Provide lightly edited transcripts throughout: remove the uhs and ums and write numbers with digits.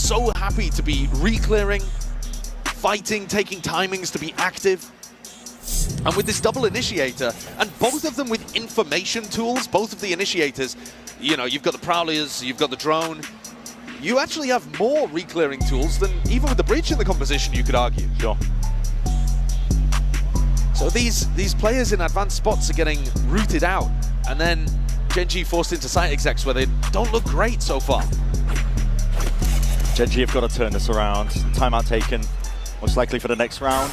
so happy to be re-clearing, fighting, taking timings to be active. And with this double initiator, and both of them with information tools, both of the initiators, you know, you've got the Prowlers, you've got the drone, you actually have more re-clearing tools than even with the breach in the composition, you could argue. Sure. So these players in advanced spots are getting rooted out, and then Gen.G forced into site execs where they don't look great so far. Gen.G have got to turn this around. Timeout taken, most likely for the next round.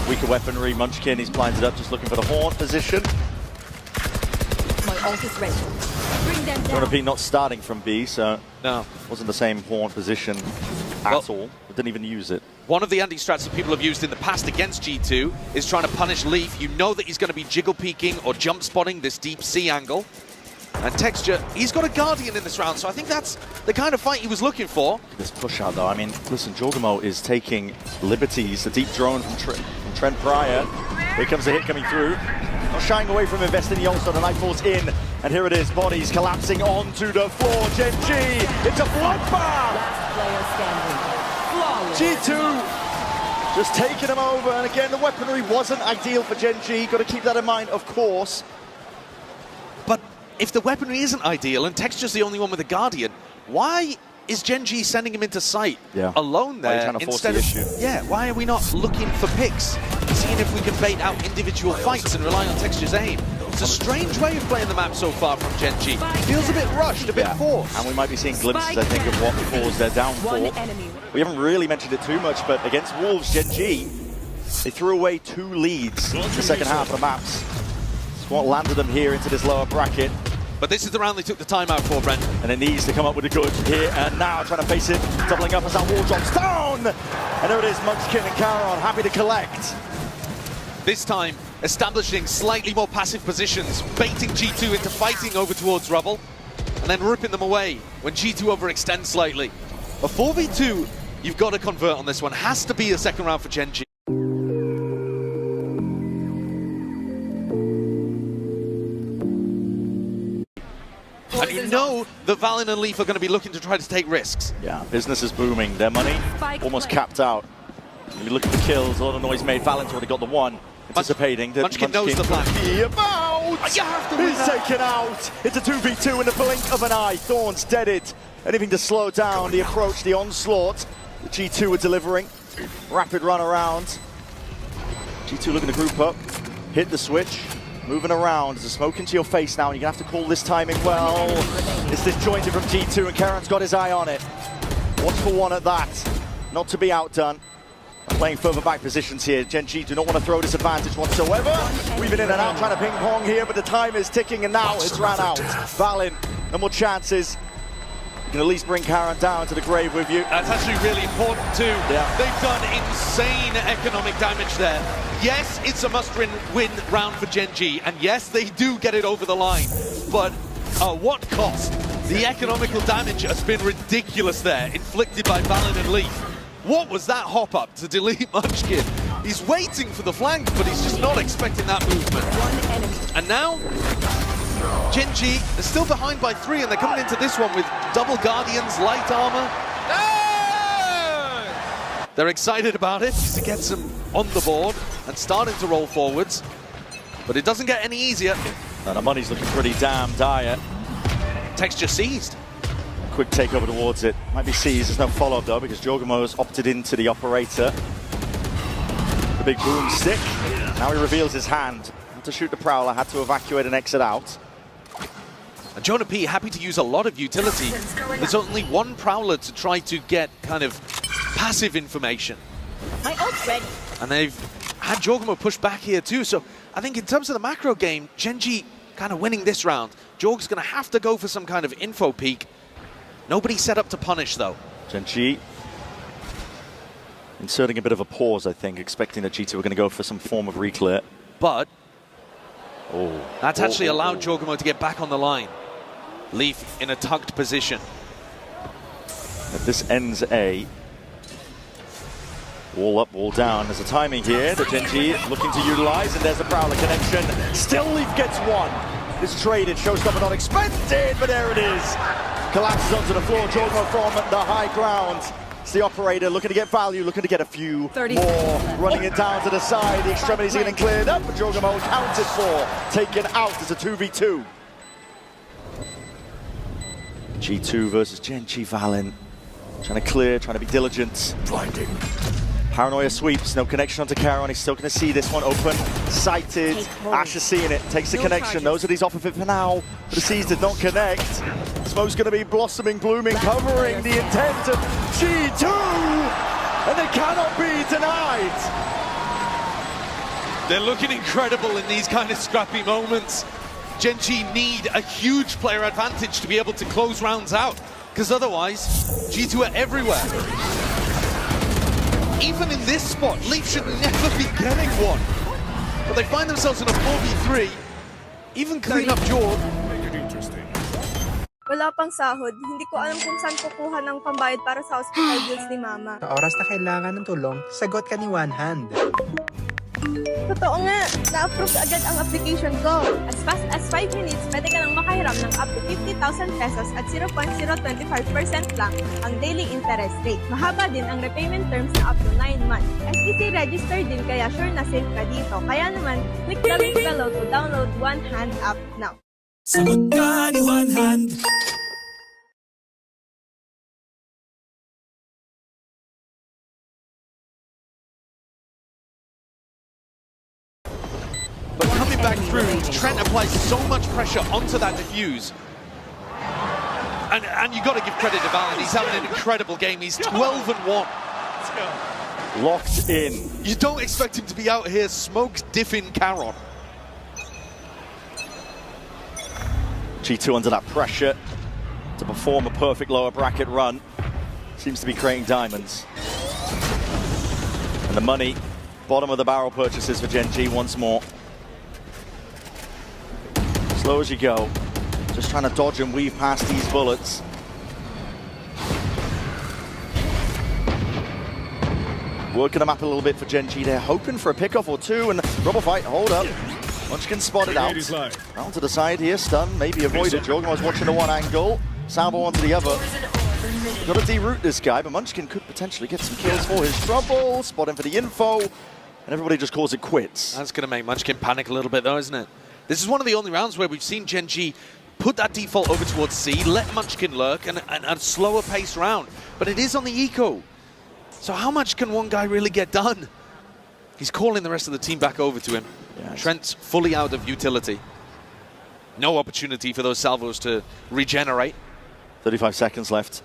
Weaker weaponry, Munchkin, he's blinded up, just looking for the horn position. My ult is ready. Bring them down. Jonah P not starting from B, so no, wasn't the same horn position at all. Didn't even use it. One of the anti-strats that people have used in the past against G2 is trying to punish Leaf. You know that he's going to be jiggle peeking or jump spotting this deep C angle. And Texture, he's got a Guardian in this round, so I think that's the kind of fight he was looking for. This push out though, I mean, listen, Jorgamo is taking liberties. The deep drone from Trent Pryor. Here comes a hit coming through. Not shying away from investing the ult, so the Nightfall's in. And here it is, bodies collapsing onto the floor. Gen.G, it's a bloodbath! G2 just taking them over, and again, the weaponry wasn't ideal for Gen.G. Got to keep that in mind, of course. But if the weaponry isn't ideal and Texture's the only one with a Guardian, why is Gen.G sending him into sight alone there instead of... Yeah, why are we not looking for picks? Seeing if we can bait out individual fights and rely on Texture's aim. It's a strange way of playing the map so far from Gen.G. Feels a bit rushed, a bit forced. And we might be seeing glimpses, I think, of what caused their downfall. We haven't really mentioned it too much, but against Wolves, Gen.G, they threw away 2 leads in the second half of the maps. It's what landed them here into this lower bracket. But this is the round they took the timeout for, Brent. And it needs to come up with a good here and now, trying to face it, doubling up as that wall drops down! And there it is, Munchkin and Caron happy to collect. This time, establishing slightly more passive positions, baiting G2 into fighting over towards Rubble, and then ripping them away when G2 overextends slightly. A 4v2, you've got to convert on this one. Has to be a second round for Gen.G. And you know that Valin and Leaf are going to be looking to try to take risks. Yeah, business is booming. Their money almost capped out. When you look at the kills, a lot of noise made. Valin's already got the one. Anticipating that Munchkin knows the plan. He's taken out. It's a 2v2 in the blink of an eye. Thorns deaded. Anything to slow down the approach, the onslaught. The G2 are delivering. Rapid run around. G2 looking to group up. Hit the switch. Moving around. There's a smoke into your face now, and you're going to have to call this timing well. It's disjointed from G2, and Karen's got his eye on it. Watch for one at that. Not to be outdone. Playing further back positions here. Gen.G do not want to throw this advantage whatsoever. We've been in and out trying to ping pong here, but the time is ticking, and now it's ran out. Valin, no more chances. You can at least bring Karen down to the grave with you. That's actually really important too. Yeah. They've done insane economic damage there. Yes, it's a must-win round for Gen.G, and yes, they do get it over the line. But at what cost? The economical damage has been ridiculous there, inflicted by Valin and Leaf. What was that hop-up to delete Munchkin? He's waiting for the flank, but he's just not expecting that movement. And now, Gen.G is still behind by 3, and they're coming into this one with double Guardians, light armor. They're excited about it to get some on the board and starting to roll forwards. But it doesn't get any easier. And the money's looking pretty damn dire. Texture seized. Quick takeover towards it. Might be seized. There's no follow-up though, because Jorgamo's opted into the operator. The big boomstick. Now he reveals his hand. Had to shoot the Prowler, had to evacuate and exit out. And Jonah P happy to use a lot of utility. There's only one Prowler to try to get kind of passive information. My ult's ready. And they've had Jorgamo push back here too. So I think in terms of the macro game, Gen.G kind of winning this round. Jorg's going to have to go for some kind of info peak. Nobody set up to punish, though. Gen.G inserting a bit of a pause, I think, expecting that G2 were going to go for some form of reclear. But that's actually allowed Jorgamo to get back on the line. Leaf in a tucked position. If this ends A, wall up, wall down. There's a timing here that Gen.G looking to utilize, and there's a Prowler connection. Still Leaf gets one. This traded, showstopper not expected, but there it is. collapses onto the floor. Jorgo from the high ground. It's the operator looking to get value, looking to get a few 30 more. seconds. Running it down to the side. The extremities getting cleared up, but Jorgo counted for. Taken out as a 2v2. G2 versus Gen.G Valen. Trying to clear, trying to be diligent. Blinding. Paranoia sweeps, no connection onto Caron. He's still going to see this one open, sighted. Ash is seeing it, takes the connection. Knows that he's off of it for now, but the C's did not connect. Smoke's going to be blossoming, blooming, covering the intent of G2, and they cannot be denied. They're looking incredible in these kind of scrappy moments. Gen.G need a huge player advantage to be able to close rounds out, because otherwise, G2 are everywhere. Even in this spot, Leaf should never be getting one. But they find themselves in a 4v3. Even clean up Jorg. Wala pang sahod. Hindi ko alam kung saan kukuha ng pambayad para sa hospital bills ni Mama. Sa oras na kailangan ng tulong, sagot ka ni One Hand. Totoo nga, na-approve agad ang application ko. As fast as 5 minutes, pwede ka nang makahiram ng up to 50,000 pesos at 0.025% lang ang daily interest rate. Mahaba din ang repayment terms na up to 9 months. SEC registered din kaya sure na safe ka dito. Kaya naman, click the link below to download One Hand app now. Sagot ka ni One Hand. But coming back through, Trent applies so much pressure onto that defuse. And you got to give credit to Valen. He's having an incredible game. He's 12-1. Locked in. You don't expect him to be out here smoke diffing Caron. G2 under that pressure to perform a perfect lower bracket run. Seems to be creating diamonds. And the money, bottom of the barrel purchases for Gen.G once more. Slow as you go. Just trying to dodge and weave past these bullets. Working the map a little bit for Gen.G. They're hoping for a pickoff or two, and rubber fight, hold up. Munchkin spotted out. Round to the side here, stun, maybe avoided. Jorgen was watching the one angle. Salvo onto the other. Got to deroot this guy, but Munchkin could potentially get some kills for his trouble. Spot him for the info, and everybody just calls it quits. That's going to make Munchkin panic a little bit though, isn't it? This is one of the only rounds where we've seen Gen.G put that default over towards C, let Munchkin lurk, and a slower pace round. But it is on the eco. So how much can one guy really get done? He's calling the rest of the team back over to him. Yes. Trent's fully out of utility. No opportunity for those salvos to regenerate. 35 seconds left.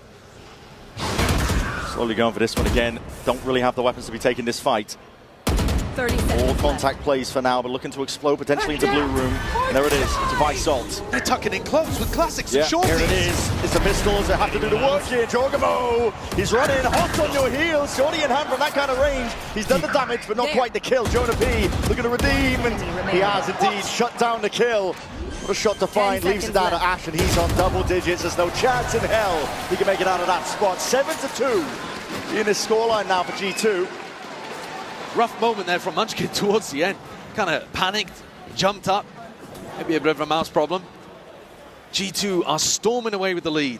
Slowly going for this one again. Don't really have the weapons to be taking this fight. 30 seconds All contact plays for now, but looking to explode potentially into blue room. And there it is, it's Visalt. They're tucking in close with classics and shorties. Here it is. It's the pistols that have to do the work here. Jorgamo, he's running hot on your heels. Shorty in hand from that kind of range. He's done the damage, but not quite the kill. Jonah P looking to redeem, and he has indeed shut down the kill. What a shot to find, leaves it down to Ash, and he's on double digits. There's no chance in hell he can make it out of that spot. 7-2 in this scoreline now for G2. Rough moment there from Munchkin towards the end. Kind of panicked, jumped up. Maybe a bit of a mouse problem. G2 are storming away with the lead.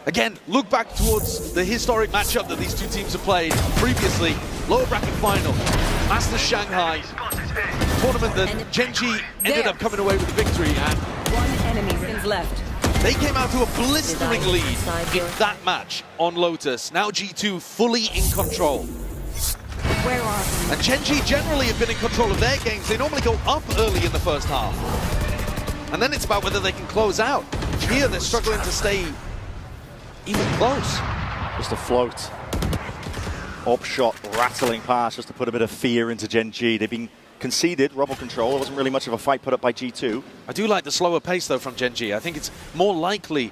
Again, look back towards the historic matchup that these two teams have played previously. Lower bracket final, Masters Shanghai. Tournament that Gen.G ended up coming away with the victory, and One enemy is left. they came out to a blistering lead in that match on Lotus. Now G2 fully in control. Where are we? And Gen.G generally have been in control of their games. They normally go up early in the first half. And then it's about whether they can close out. Here they're struggling to stay even close. Just a float. Op shot rattling past just to put a bit of fear into Gen.G. They've been conceded, rubble control. There wasn't really much of a fight put up by G2. I do like the slower pace though from Gen.G. I think it's more likely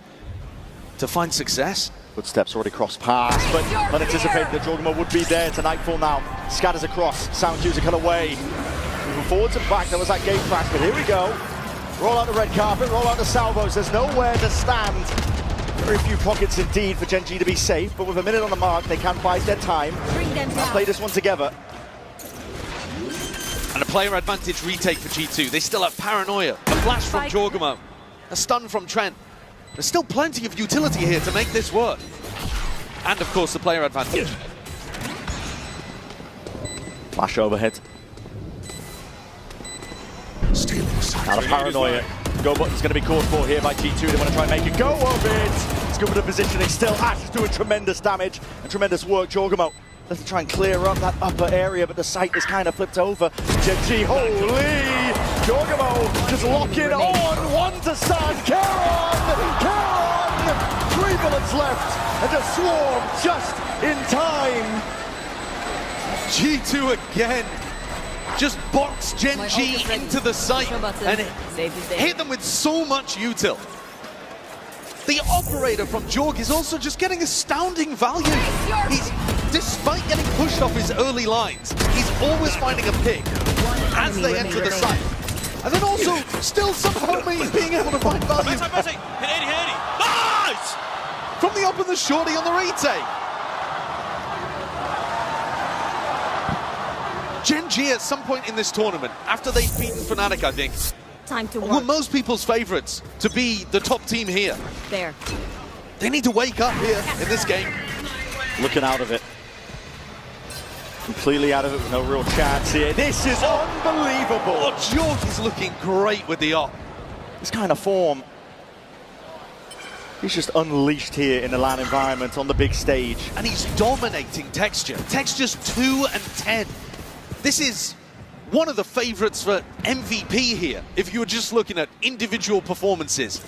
to find success. Footsteps already crossed past, but unanticipated that Jorgamo would be there to Nightfall now. Scatters across, sound cues are cut away. Moving forwards and back, there was that gate crash, but here we go. Roll out the red carpet, roll out the salvos. There's nowhere to stand. Very few pockets indeed for Gen.G to be safe, but with a minute on the mark, they can bide their time. Bring them down. Play this one together. And a player advantage retake for G2. They still have Paranoia, a flash from Jorgamo, a stun from Trent. There's still plenty of utility here to make this work. And, of course, the player advantage. Flash overhead. Now the paranoia. Go button's going to be called for here by G2. They want to try and make it go of it. It's good with the positioning still. Ash is doing tremendous damage and tremendous work. Jorgamo let's try and clear up that upper area, but the site is kind of flipped over. Gen.G, holy! Jorgamo just locking on. One to stun. Caron! 3 bullets left and just swarm just in time. G2 again. Just box Gen.G into the site and hit them with so much util. The operator from Jorg is also just getting astounding value. Despite getting pushed off his early lines, he's always finding a pick as they enter the site. And then also still somehow being able to find value. Nice! From the up and the shorty on the retake. Gen.G at some point in this tournament, after they've beaten Fnatic, I think, Time to were work. most people's favorites to be the top team here. There. They need to wake up here in this game. Looking out of it. Completely out of it with no real chance here. This is unbelievable. Oh, Jorg is looking great with the op. This kind of form. He's just unleashed here in the LAN environment on the big stage. And he's dominating Texture. Texture's 2 and 10. This is one of the favorites for MVP here, if you were just looking at individual performances.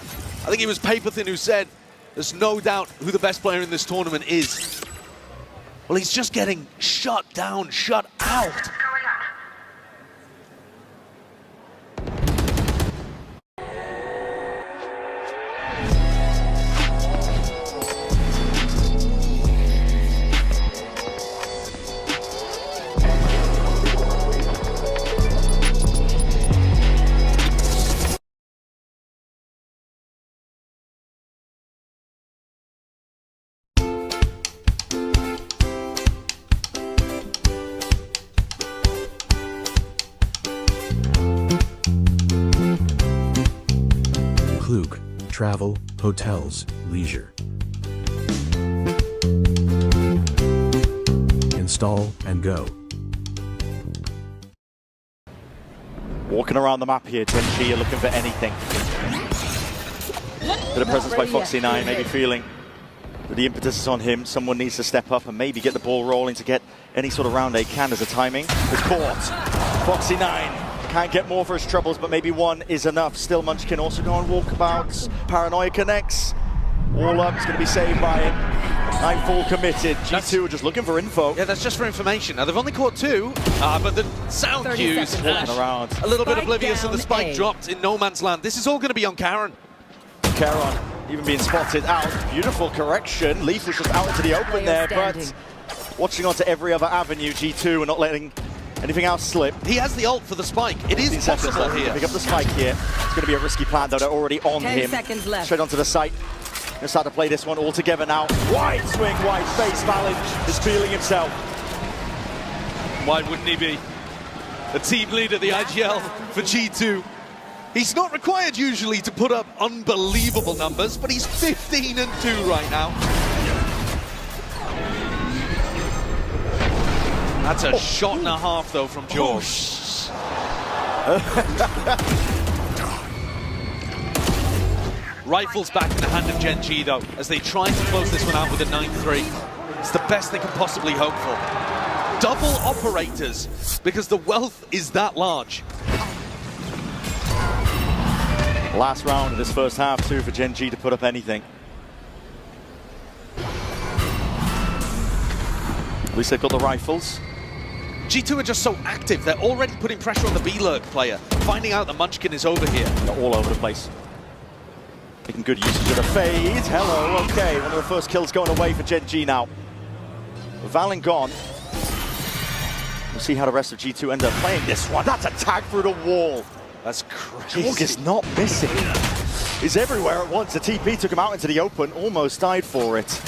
I think it was Paperthin who said, there's no doubt who the best player in this tournament is. Well, he's just getting shut down, shut out. Klug, travel, hotels, leisure. Install and go. Walking around the map here, Gen.G are looking for anything. Bit of presence by Foxy9, maybe feeling that the impetus is on him. Someone needs to step up and maybe get the ball rolling to get any sort of round they can as a timing. It's caught. Foxy9 can't get more for his troubles, but maybe one is enough. Still, Munchkin also going walkabouts. Paranoia connects. All up, it's going to be saved by him. Nightfall committed. G2 are just looking for info. Yeah, that's just for information. Now, they've only caught 2, but the sound cues, around. a little bit Spike oblivious and the down spike A. dropped in no man's land. This is all going to be on Caron. Caron even being spotted out. Beautiful correction. Leaf was just out into the open there, but watching onto every other avenue, G2 and not letting anything else slip. He has the ult for the spike. It is 15 seconds possible left. here. Pick up the spike here. It's going to be a risky plan, though. They're already on 10 him. seconds left. Straight onto the site. Going to start to play this one all together now. Wide swing, wide face. Valin is feeling himself. Why wouldn't he be? The team leader, the IGL for G2. He's not required usually to put up unbelievable numbers, but he's 15 and 2 right now. That's a shot and a half, though, from George. Rifles back in the hand of Gen.G, though, as they try to close this one out with a 9-3. It's the best they can possibly hope for. Double operators, because the wealth is that large. Last round of this first half, too, for Gen.G to put up anything. At least they've got the rifles. G2 are just so active, they're already putting pressure on the B-Lurk player, finding out that Munchkin is over here. They're all over the place. Making good usage of the fade. Hello, okay. One of the first kills going away for Gen.G now. Valin gone. We'll see how the rest of G2 end up playing this one. That's a tag through the wall. That's crazy. Jorg is not missing. He's everywhere at once. The TP took him out into the open, almost died for it.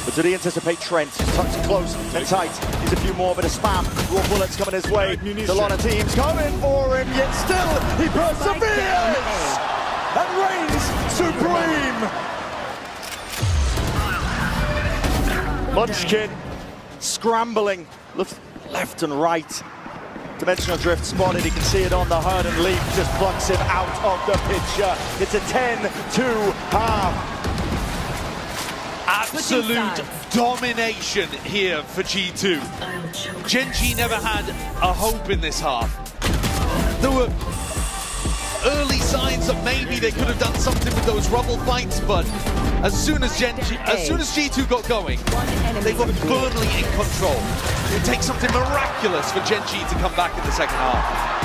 But did he anticipate Trent? He's tucked close and tight. He's a few more, but a spam. Raw bullets coming his way. There's a lot of teams coming for him, yet still he perseveres. and reigns supreme. Munchkin scrambling left and right. Dimensional drift spotted, he can see it on the HUD, and Leaf just plucks him out of the picture. It's a 10-2 half. Absolute domination here for G2. Gen.G never had a hope in this half. There were early signs that maybe they could have done something with those rubble fights, but as soon as G2 got going, they got firmly in control. It takes something miraculous for Gen.G to come back in the second half.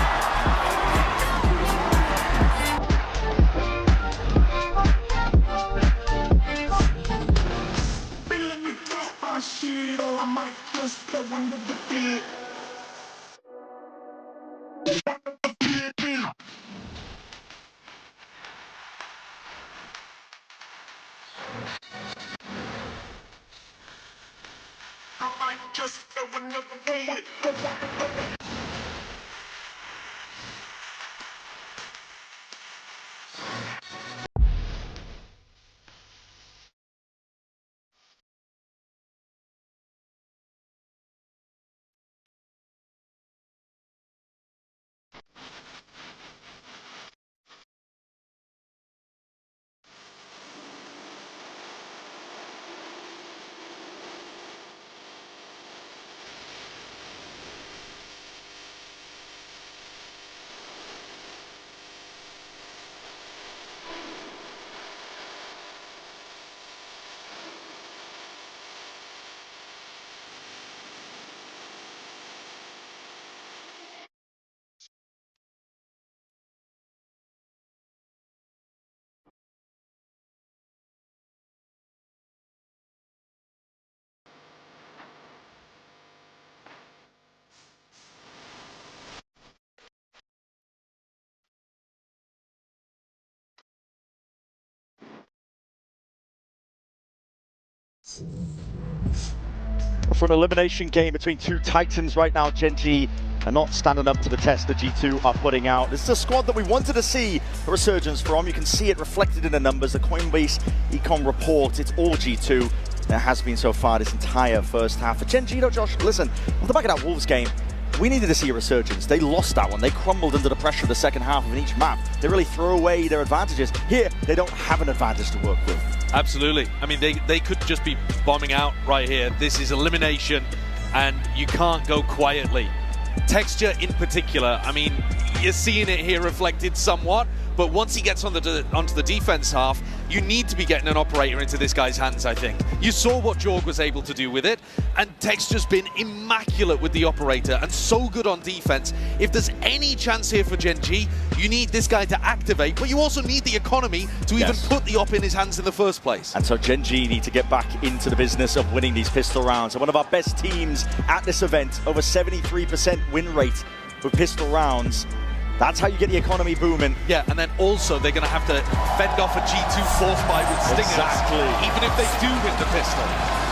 For an elimination game between two titans right now, Gen.G are not standing up to the test that G2 are putting out. This is a squad that we wanted to see a resurgence from. You can see it reflected in the numbers, the Coinbase Econ report. It's all G2. There has been so far this entire first half. For Gen.G, though, Josh, listen, off the back of that Wolves game, we needed to see a resurgence. They lost that one. They crumbled under the pressure of the second half of each map. They really throw away their advantages. Here, they don't have an advantage to work with. Absolutely. I mean, they could just be bombing out right here. This is elimination, and you can't go quietly. Texture in particular, I mean, you're seeing it here reflected somewhat, but once he gets onto the defense half, you need to be getting an operator into this guy's hands, I think. You saw what Jorg was able to do with it, and Texture's been immaculate with the operator and so good on defense. If there's any chance here for Gen.G, you need this guy to activate, but you also need the economy to even put the op in his hands in the first place. And so Gen.G need to get back into the business of winning these pistol rounds. And one of our best teams at this event, over 73% win rate with pistol rounds. That's how you get the economy booming. Yeah, and then also they're going to have to fend off a G2 force buy with stingers. Exactly. Even if they do win the pistol.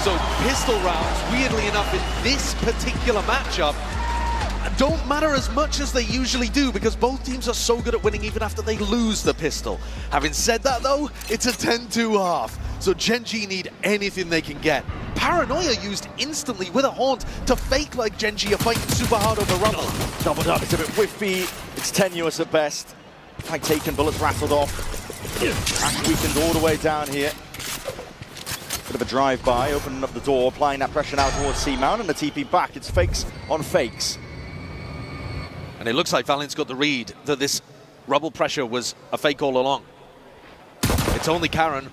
So pistol rounds, weirdly enough, in this particular matchup, don't matter as much as they usually do because both teams are so good at winning even after they lose the pistol. Having said that though, it's a 10-2 half. So Gen.G need anything they can get. Paranoia used instantly with a haunt to fake like Gen.G are fighting super hard over Rumble. Doubled up, it's a bit whiffy, it's tenuous at best. Fight taken, bullets rattled off. Crash weakened all the way down here. Bit of a drive-by, opening up the door, applying that pressure now towards C-Mount, and the TP back. It's fakes on fakes. And it looks like Valiant's got the read that this rubble pressure was a fake all along. It's only Karen.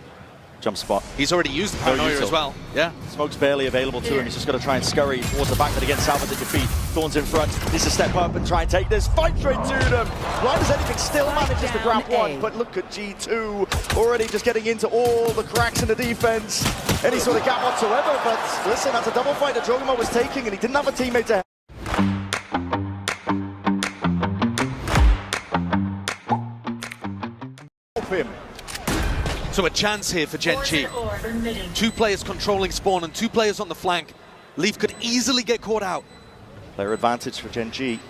Jump spot. He's already used the Paranoia as well. Yeah. Smoke's barely available to him. He's just got to try and scurry towards the back, but again, Salvador's at your feet. Thorn's in front. Needs to step up and try and take this. Fight straight to them. Blind as anything, still manages to grab one. But look at G2 already just getting into all the cracks in the defense. Any sort of gap whatsoever. But listen, that's a double fight that Drogomo was taking, and he didn't have a teammate to help him. So a chance here for Gen.G. Two players controlling spawn and two players on the flank. Leaf could easily get caught out. Player advantage for Gen.G.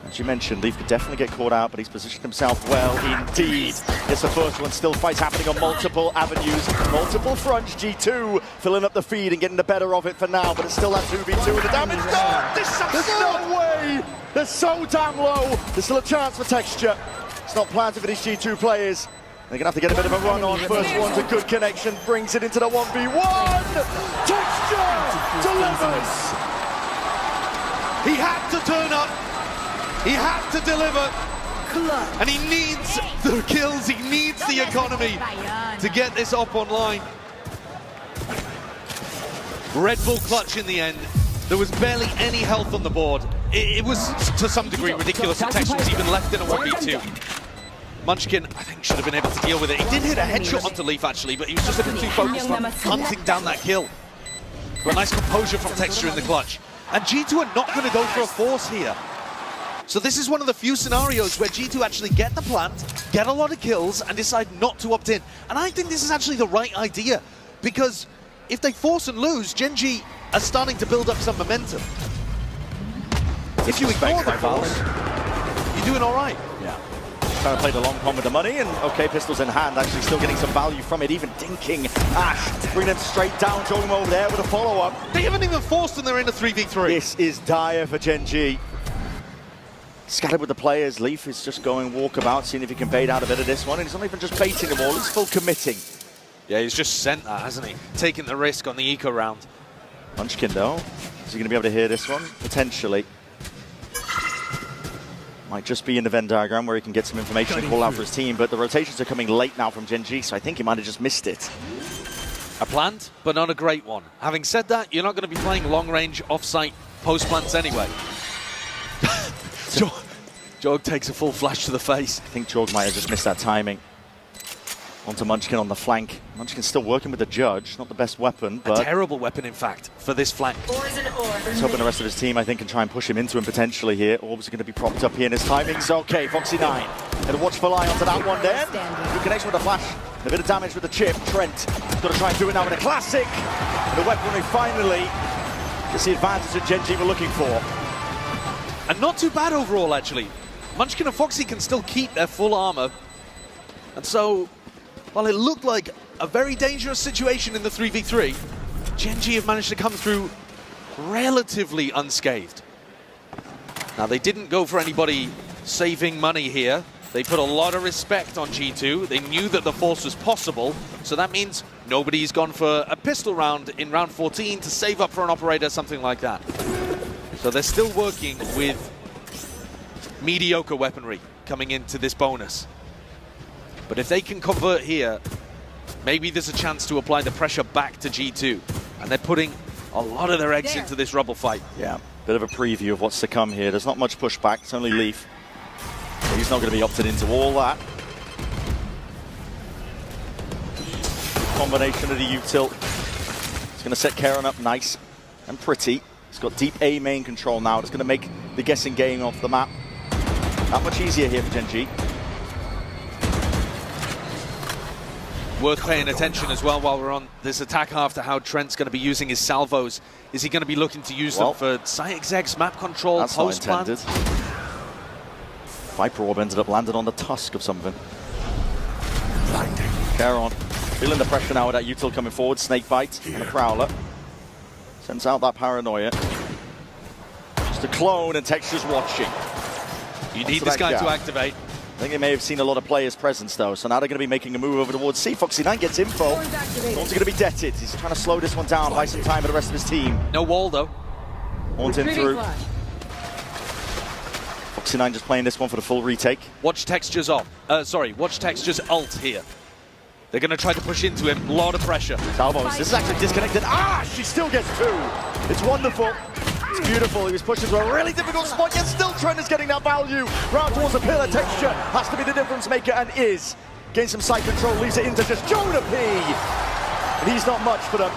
As you mentioned, Leaf could definitely get caught out, but he's positioned himself well indeed. It's the first one, still fights happening on multiple avenues, multiple fronts. G2 filling up the feed and getting the better of it for now, but it's still that 2v2 and the damage done! There's no way! They're so damn low! There's still a chance for Texture. It's not planted for these G2 players. They're gonna have to get a bit of a run on. First one's a good connection, brings it into the 1v1! Texture delivers! He had to turn up. He had to deliver. And he needs the kills. He needs the economy to get this up online. Red Bull clutch in the end. There was barely any health on the board. It was, to some degree, ridiculous that Tex was even left in a 1v2. Munchkin, I think, should have been able to deal with it. He did hit a headshot onto Leaf, actually, but he was just a bit too focused on hunting down that kill. But nice composure from Texture in the clutch. And G2 are not going to go for a force here. So this is one of the few scenarios where G2 actually get the plant, get a lot of kills, and decide not to opt in. And I think this is actually the right idea, because if they force and lose, Gen.G are starting to build up some momentum. If you ignore the force, you're doing all right. Yeah. Trying to play the long con with the money, and okay, pistols in hand, actually still getting some value from it, even dinking Ash, bringing him straight down, throwing him over there with a follow-up. They haven't even forced and they're in a 3v3. This is dire for Gen.G. Scattered with the players, Leaf is just going walkabout, seeing if he can bait out a bit of this one, and he's not even just baiting them all, he's full committing. Yeah, he's just sent that, hasn't he? Taking the risk on the eco round. Munchkin though, is he going to be able to hear this one? Potentially. Might just be in the Venn diagram where he can get some information and call out for his team, but the rotations are coming late now from Gen.G, so I think he might have just missed it. A plant, but not a great one. Having said that, you're not going to be playing long-range off-site post-plants anyway. Jorg takes a full flash to the face. I think Jorg might have just missed that timing. Onto Munchkin on the flank. Munchkin's still working with the Judge, not the best weapon, but... A terrible weapon, in fact, for this flank. He's hoping the rest of his team, I think, can try and push him into him potentially here. Orbs are going to be propped up here, and his timing's okay. Foxy9, and a watchful eye onto that one then. Good connection with the flash. A bit of damage with the chip. Trent has got to try and do it now with a classic. And the weaponry finally gets the advantage that Gen.G were looking for. And not too bad overall, actually. Munchkin and Foxy can still keep their full armor. And so, while it looked like a very dangerous situation in the 3v3, Gen.G have managed to come through relatively unscathed. Now, they didn't go for anybody saving money here. They put a lot of respect on G2. They knew that the force was possible, so that means nobody's gone for a pistol round in round 14 to save up for an operator, something like that. So they're still working with mediocre weaponry coming into this bonus. But if they can convert here, maybe there's a chance to apply the pressure back to G2. And they're putting a lot of their eggs into this rubble fight. Yeah, bit of a preview of what's to come here. There's not much pushback, it's only Leaf. He's not going to be opted into all that. Combination of the util. It's going to set Karen up nice and pretty. He's got deep A main control now. It's going to make the guessing game off the map that much easier here for Gen.G. Worth paying attention as well while we're on this attack half to how Trent's going to be using his salvos. Is he going to be looking to use them for site execs, map control, that's post not plan? intended. Viper Orb ended up landing on the tusk of something. Charon feeling the pressure now with that util coming forward. Snakebite and a Prowler. Sends out that paranoia. Just a clone and Texture's watching. You need this guy to activate. I think they may have seen a lot of players' presence though, so now they're going to be making a move over towards C. Foxy9 gets info. Horns are going to be deaded. He's trying to slow this one down, buy some time for the rest of his team. No wall though. Horns in through. Foxy9 just playing this one for the full retake. Watch Texture's off. Watch Texture's ult here. They're going to try to push into him. A lot of pressure. Salvos, this is actually disconnected. Ah, she still gets two. It's wonderful. It's beautiful. He was pushing to a really difficult spot, yet still Trent is getting that value. Round towards the pillar. Texture has to be the difference maker and is. Gains some side control, leaves it into just Jonah P. And he's not much for them.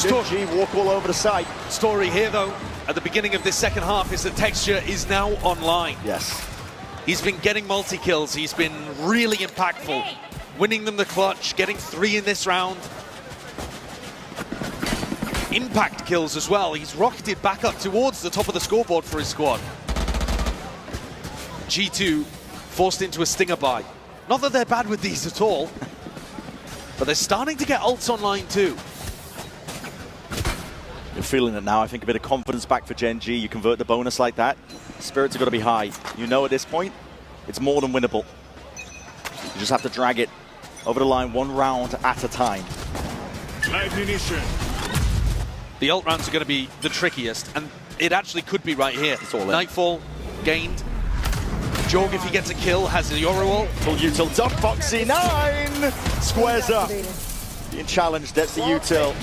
Gen.G walk all over the site. Story here though, at the beginning of this second half, is that Texture is now online. Yes. He's been getting multi-kills. He's been really impactful. Winning them the clutch, getting 3 in this round. Impact kills as well. He's rocketed back up towards the top of the scoreboard for his squad. G2 forced into a stinger buy. Not that they're bad with these at all, but they're starting to get ults online too. You're feeling it now. I think a bit of confidence back for Gen G. You convert the bonus like that, spirits are going to be high. You know at this point, it's more than winnable. You just have to drag it over the line 1 round at a time. Live munition. The ult rounds are going to be the trickiest, and it actually could be right here. It's all in. Nightfall gained. Jorg, if he gets a kill, has the Yoru ult. Full util dump, Foxy9 squares up. Being challenged, that's the util.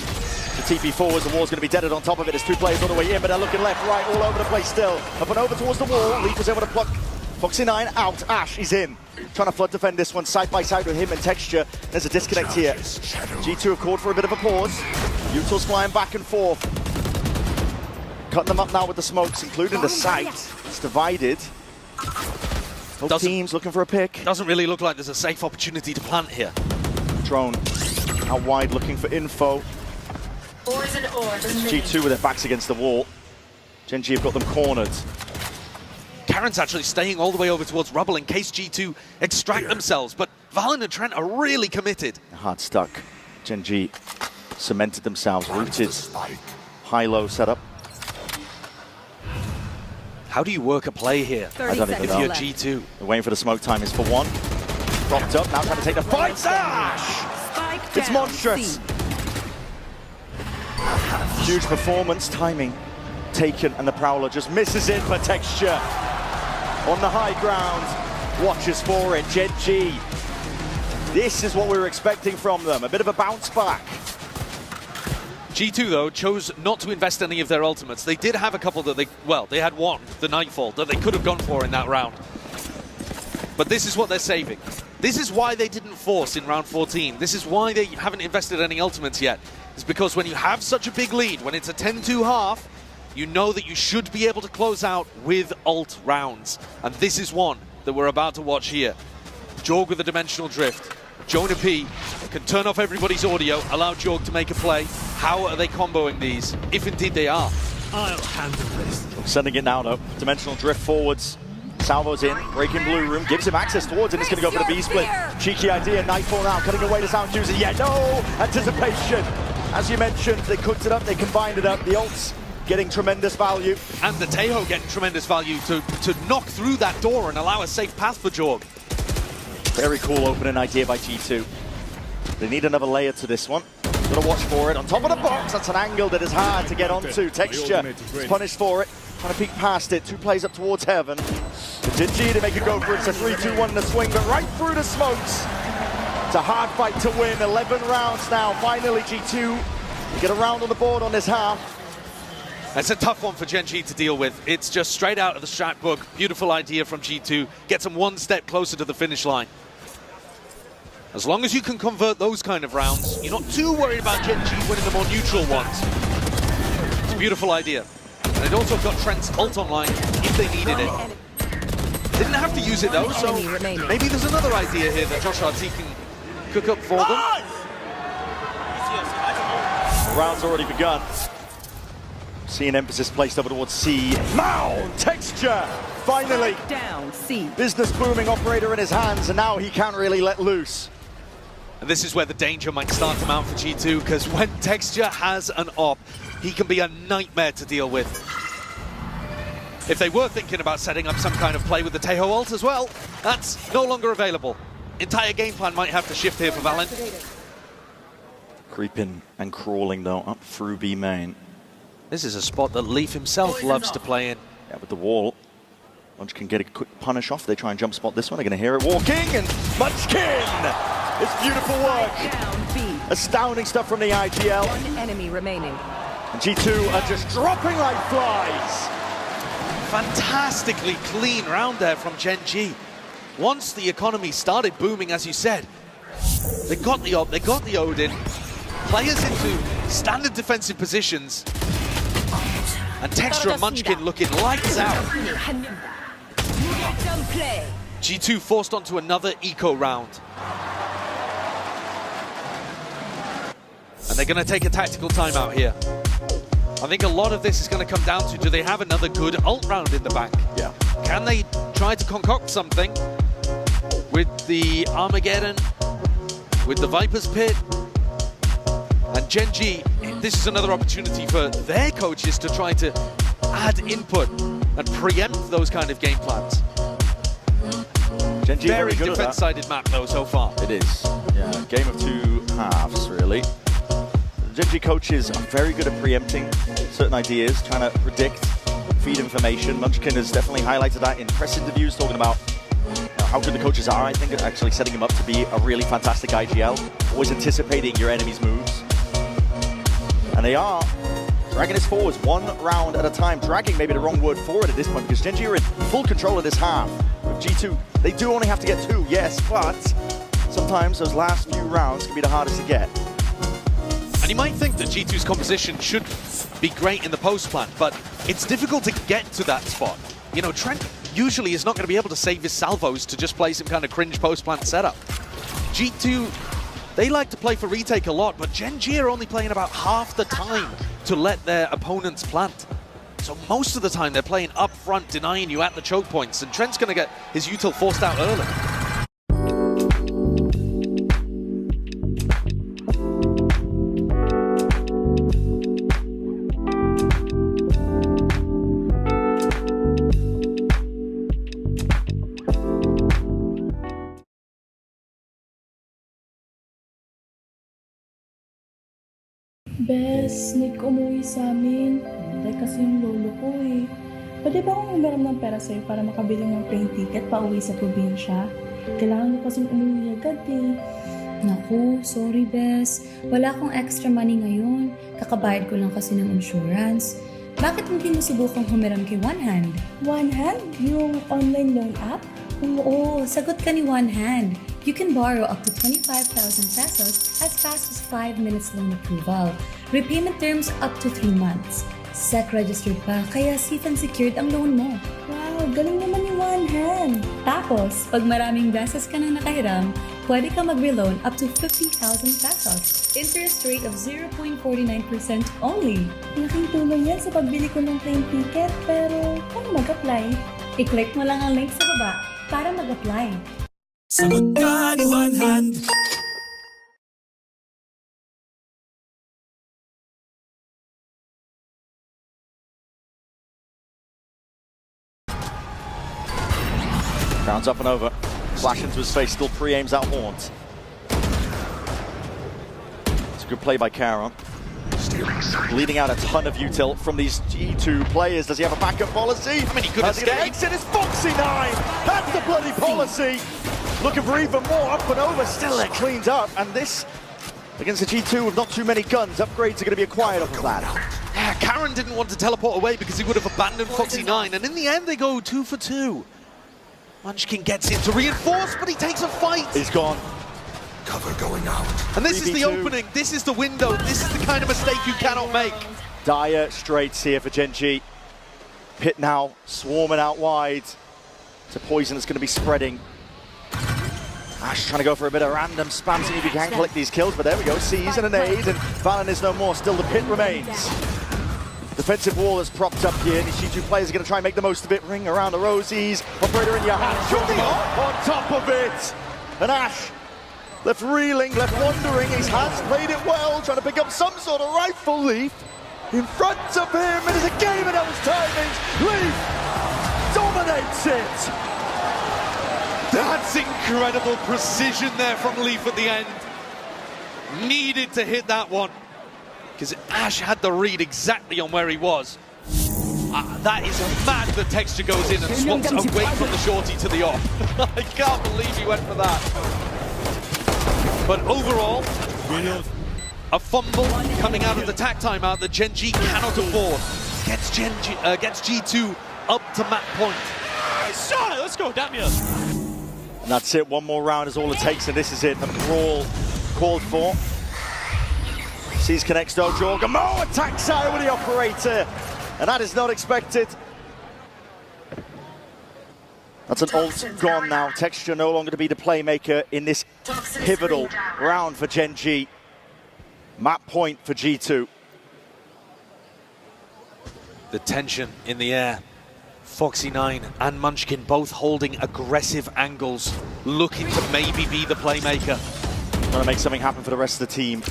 The TP forwards, the wall's going to be deaded on top of it. There's 2 players on the way in, but they're looking left, right, all over the place still. Up and over towards the wall. Leaf was able to pluck Foxy9 out. Ash is in. Trying to flood defend this one side by side with him and Texture. There's a disconnect here. G2 have called for a bit of a pause. Util's flying back and forth. Cutting them up now with the smokes, including the site. It's divided. Both teams looking for a pick. Doesn't really look like there's a safe opportunity to plant here. Drone out wide looking for info. G2 with their backs against the wall. Gen G have got them cornered. Karen's actually staying all the way over towards Rubble in case G2 extract themselves, but Valen and Trent are really committed. Hard stuck. Gen G cemented themselves, rooted. High-low setup. How do you work a play here 30 don't if seconds know. you're left. G2? They're waiting for the smoke time is for 1. Propped up, now trying to take the fight. Ash! Spike It's down, monstrous. C. Huge performance, timing taken, and the Prowler just misses in for Texture. On the high ground, watches for it, Gen G. This is what we were expecting from them, a bit of a bounce back. G2, though, chose not to invest any of their ultimates. They did have a couple that they had one, the Nightfall, that they could have gone for in that round. But this is what they're saving. This is why they didn't force in round 14. This is why they haven't invested any ultimates yet. It's because when you have such a big lead, when it's a 10-2 half, you know that you should be able to close out with ult rounds. And this is one that we're about to watch here. Jorg with a dimensional drift. Jonah P can turn off everybody's audio, allow Jorg to make a play. How are they comboing these, if indeed they are? I'll handle this. Sending it now though. Dimensional drift forwards. Salvo's in, breaking blue room, gives him access towards it. It's going to go for the B-split. Cheeky idea, Nightfall now, cutting away to Sound User. Yeah, no! Anticipation! As you mentioned, they cooked it up, they combined it up. The ults getting tremendous value. And the Tejo getting tremendous value to knock through that door and allow a safe path for Jorg. Very cool opening idea by G2. They need another layer to this one. Gotta watch for it. On top of the box, that's an angle that is hard to get onto. Texture is punished for it. Trying to peek past it. 2 plays up towards heaven. Gen G to make it go for it. It's a 3-2-1 in the swing, but right through the smokes. It's a hard fight to win. 11 rounds now. Finally, G2 get a round on the board on this half. That's a tough one for Gen G to deal with. It's just straight out of the strat book. Beautiful idea from G2. Gets them 1 step closer to the finish line. As long as you can convert those kind of rounds, you're not too worried about Gen G winning the more neutral ones. It's a beautiful idea. And it also got Trent's ult online if they needed it. Didn't have to use it though, so maybe there's another idea here that Josh RT can cook up for them. The round's already begun. Seeing emphasis placed over towards C. Now, Texture, finally. Down, C. Business booming, operator in his hands, and now he can't really let loose. And this is where the danger might start to mount for G2, because when Texture has an op, he can be a nightmare to deal with. If they were thinking about setting up some kind of play with the Tejo ult as well, that's no longer available. Entire game plan might have to shift here for Valen. Creeping and crawling though, up through B main. This is a spot that Leaf himself loves to play in. Yeah, with the wall. Munch can get a quick punish off. They try and jump spot this one. They're going to hear it walking, and Munchkin! It's beautiful work. Down, B. Astounding stuff from the IGL. 1 enemy remaining. And G2 are just dropping like flies. Fantastically clean round there from Gen G. Once the economy started booming, as you said, they got the op, they got the Odin, players into standard defensive positions, and Texture and Munchkin looking lights out. G2 forced onto another eco round. And they're going to take a tactical timeout here. I think a lot of this is going to come down to, do they have another good ult round in the bank? Yeah. Can they tried to concoct something with the Armageddon, with the Viper's Pit. And Gen.G, this is another opportunity for their coaches to try to add input and preempt those kind of game plans. Gen.G Very good defense-sided map though so far. It is. Yeah, game of two halves, really. Gen.G coaches are very good at preempting certain ideas, trying to predict, feed information. Munchkin has definitely highlighted that in press interviews, talking about how good the coaches are, I think, at actually setting him up to be a really fantastic IGL. Always anticipating your enemy's moves. And they are dragging this forwards one round at a time. Dragging maybe the wrong word for it at this point, because Gen.G are in full control of this half. With G2, they do only have to get 2, yes, but sometimes those last few rounds can be the hardest to get. And you might think that G2's composition should be great in the post plant, but it's difficult to get to that spot. You know, Trent usually is not going to be able to save his salvos to just play some kind of cringe post plant setup. G2, they like to play for retake a lot, but Gen.G are only playing about half the time to let their opponents plant. So most of the time they're playing up front, denying you at the choke points, and Trent's going to get his util forced out early. Bes, need ko umuwi sa amin. Patay kasi yung lolo ko eh. Pwede ba akong umiram ng pera sa'yo para makabili ng plane ticket pa uwi sa probinsya? Kailangan ko kasing umuwi agad eh. Naku, sorry Bes. Wala akong extra money ngayon. Kakabayad ko lang kasi ng insurance. Bakit hindi mo subukang humiram kay One Hand? One Hand? Yung online loan app? Oo, sagot ka ni One Hand. You can borrow up to 25,000 pesos as fast as 5 minutes loan approval. Repayment terms up to 3 months. SEC registered pa, kaya safe and secured ang loan mo. Wow, galing naman ni One Hand. Tapos, pag maraming beses ka nang nakahiram, pwede ka mag-reloan up to 50,000 pesos. Interest rate of 0.49% only. Laking tulong yan sa pagbili ko ng plane ticket, pero paano mag-apply? I-click mo lang ang link sa baba para mag-apply. Sagot ka ni One Hand. Rounds up and over. Flash into his face, still pre-aims out Haunt. It's a good play by Kara. Bleeding out a ton of util from these G2 players. Does he have a backup policy? I mean, he could How's escape. he exit? It's Foxy9! That's the bloody policy! Looking for even more up and over. Still they're cleaned up. And this, against the G2 with not too many guns, upgrades are going to be acquired off of that. Yeah, Karen didn't want to teleport away because he would have abandoned Foxy9, and in the end they go 2 for 2. Munchkin gets in to reinforce, but he takes a fight. He's gone. Cover going out. And this is the 3v2. opening, this is the window, this is the kind of mistake you cannot make. Dire straights here for Gen.G. Pit now swarming out wide. It's a poison that's going to be spreading. Ash trying to go for a bit of random spam, see if he can collect these kills, but there we go, Seas and a nade, and Valen is no more, still the Pit remains. Defensive wall is propped up here, these G2 players are going to try and make the most of it. Ring around the rosies, operator in your hands, on top of it! And Ash, left reeling, left wondering, his hands played it well, trying to pick up some sort of rifle. Leaf in front of him, it is a game of those timings. Leaf dominates it! That's incredible precision there from Leaf at the end. Needed to hit that one, because Ash had the read exactly on where he was. That is mad that Texture goes in and swaps away from the shorty to the off. I can't believe he went for that. But overall, a fumble coming out of the tack timeout that Gen.G cannot afford. Gets G2 up to map point. Shot! Let's go, Damien. And that's it, one more round is all it takes, and this is it, the brawl called for. Sees connects Dojo, Gamo attacks out with the operator, and that is not expected. That's an ult gone now, Texture no longer to be the playmaker in this pivotal round for Gen.G. Map point for G2. The tension in the air. Foxy9 and Munchkin both holding aggressive angles, looking to maybe be the playmaker. Trying to make something happen for the rest of the team.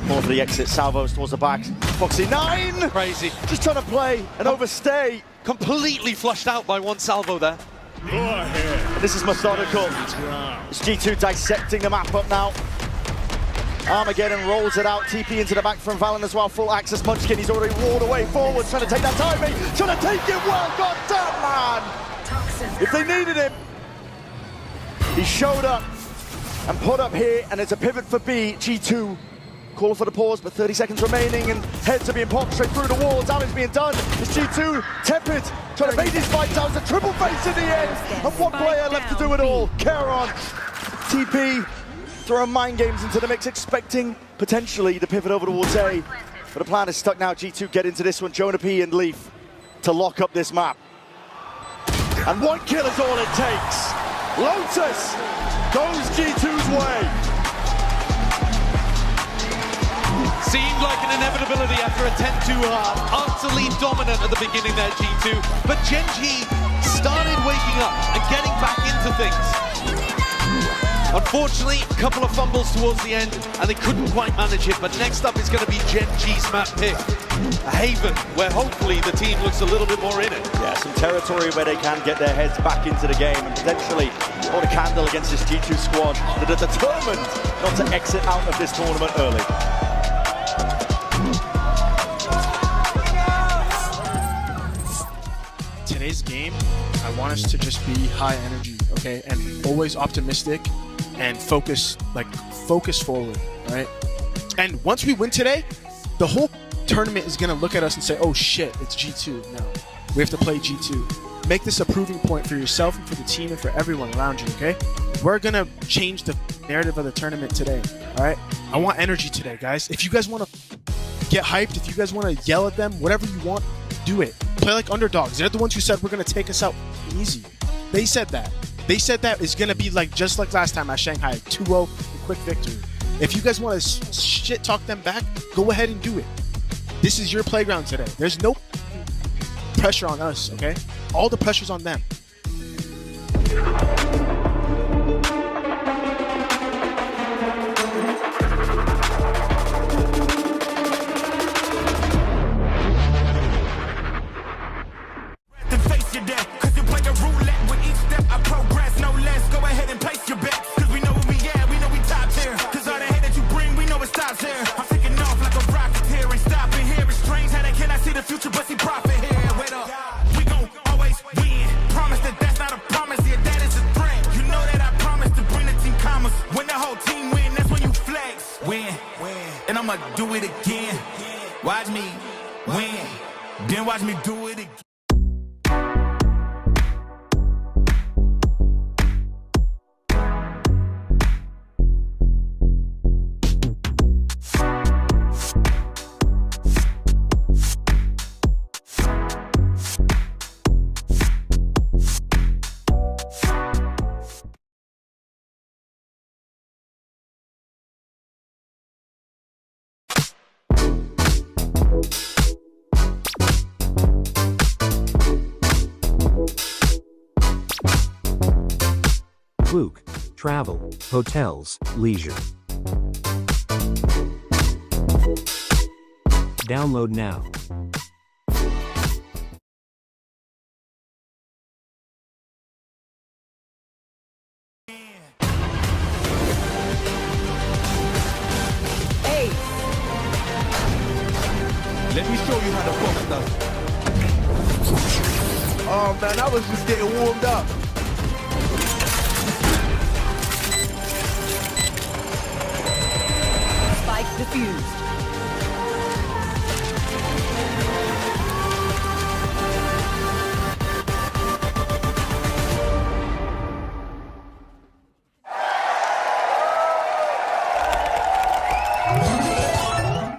More for the exit, Salvos towards the back. Foxy9! Crazy. Just trying to play and overstay. Completely flushed out by one salvo there. This is methodical. It's G2 dissecting the map up now. Armageddon rolls it out, TP into the back from Valen as well, full access. Munchkin, he's already roared away forward, trying to take that timing, trying to take it well, god damn man! If they needed him, he showed up and put up here, and it's a pivot for B. G2 calling for the pause, but 30 seconds remaining, and heads are being popped straight through the wall, damage being done. It's G2, tepid, trying to make these fights out, it's a triple face in the end, and one player left to do it all, Charon, TP, throwing mind games into the mix, expecting potentially the pivot over towards A. But the plan is stuck now. G2 get into this one. Jonah P and Leaf to lock up this map. And one kill is all it takes. Lotus goes G2's way. Seemed like an inevitability after a 10-2 half. Utterly dominant at the beginning there, G2. But Gen G started waking up and getting back into things. Unfortunately, a couple of fumbles towards the end, and they couldn't quite manage it. But next up is going to be Gen G's map pick. A haven, where hopefully the team looks a little bit more in it. Yeah, some territory where they can get their heads back into the game and potentially hold a candle against this G2 squad that are determined not to exit out of this tournament early. Today's game, I want us to just be high energy, okay? And always optimistic and focus forward, right? And once we win today, the whole tournament is gonna look at us and say, oh shit, it's G2 now. We have to play G2. Make this a proving point for yourself and for the team and for everyone around you, okay? We're gonna change the narrative of the tournament today, all right? I want energy today, guys. If you guys wanna get hyped, if you guys wanna yell at them, whatever you want, do it. Play like underdogs. They're the ones who said we're gonna take us out easy. They said that. They said that it's gonna be like just like last time at Shanghai, 2-0, quick victory. If you guys want to shit talk them back, go ahead and do it. This is your playground today. There's no pressure on us, okay? All the pressure's on them. And I'ma do it again. Watch me win, then watch me do it again. Fluke, travel, hotels, leisure. Download now. Hey, Let me show you how to fuck stuff. Oh man, I was just getting warmed up. spike defused.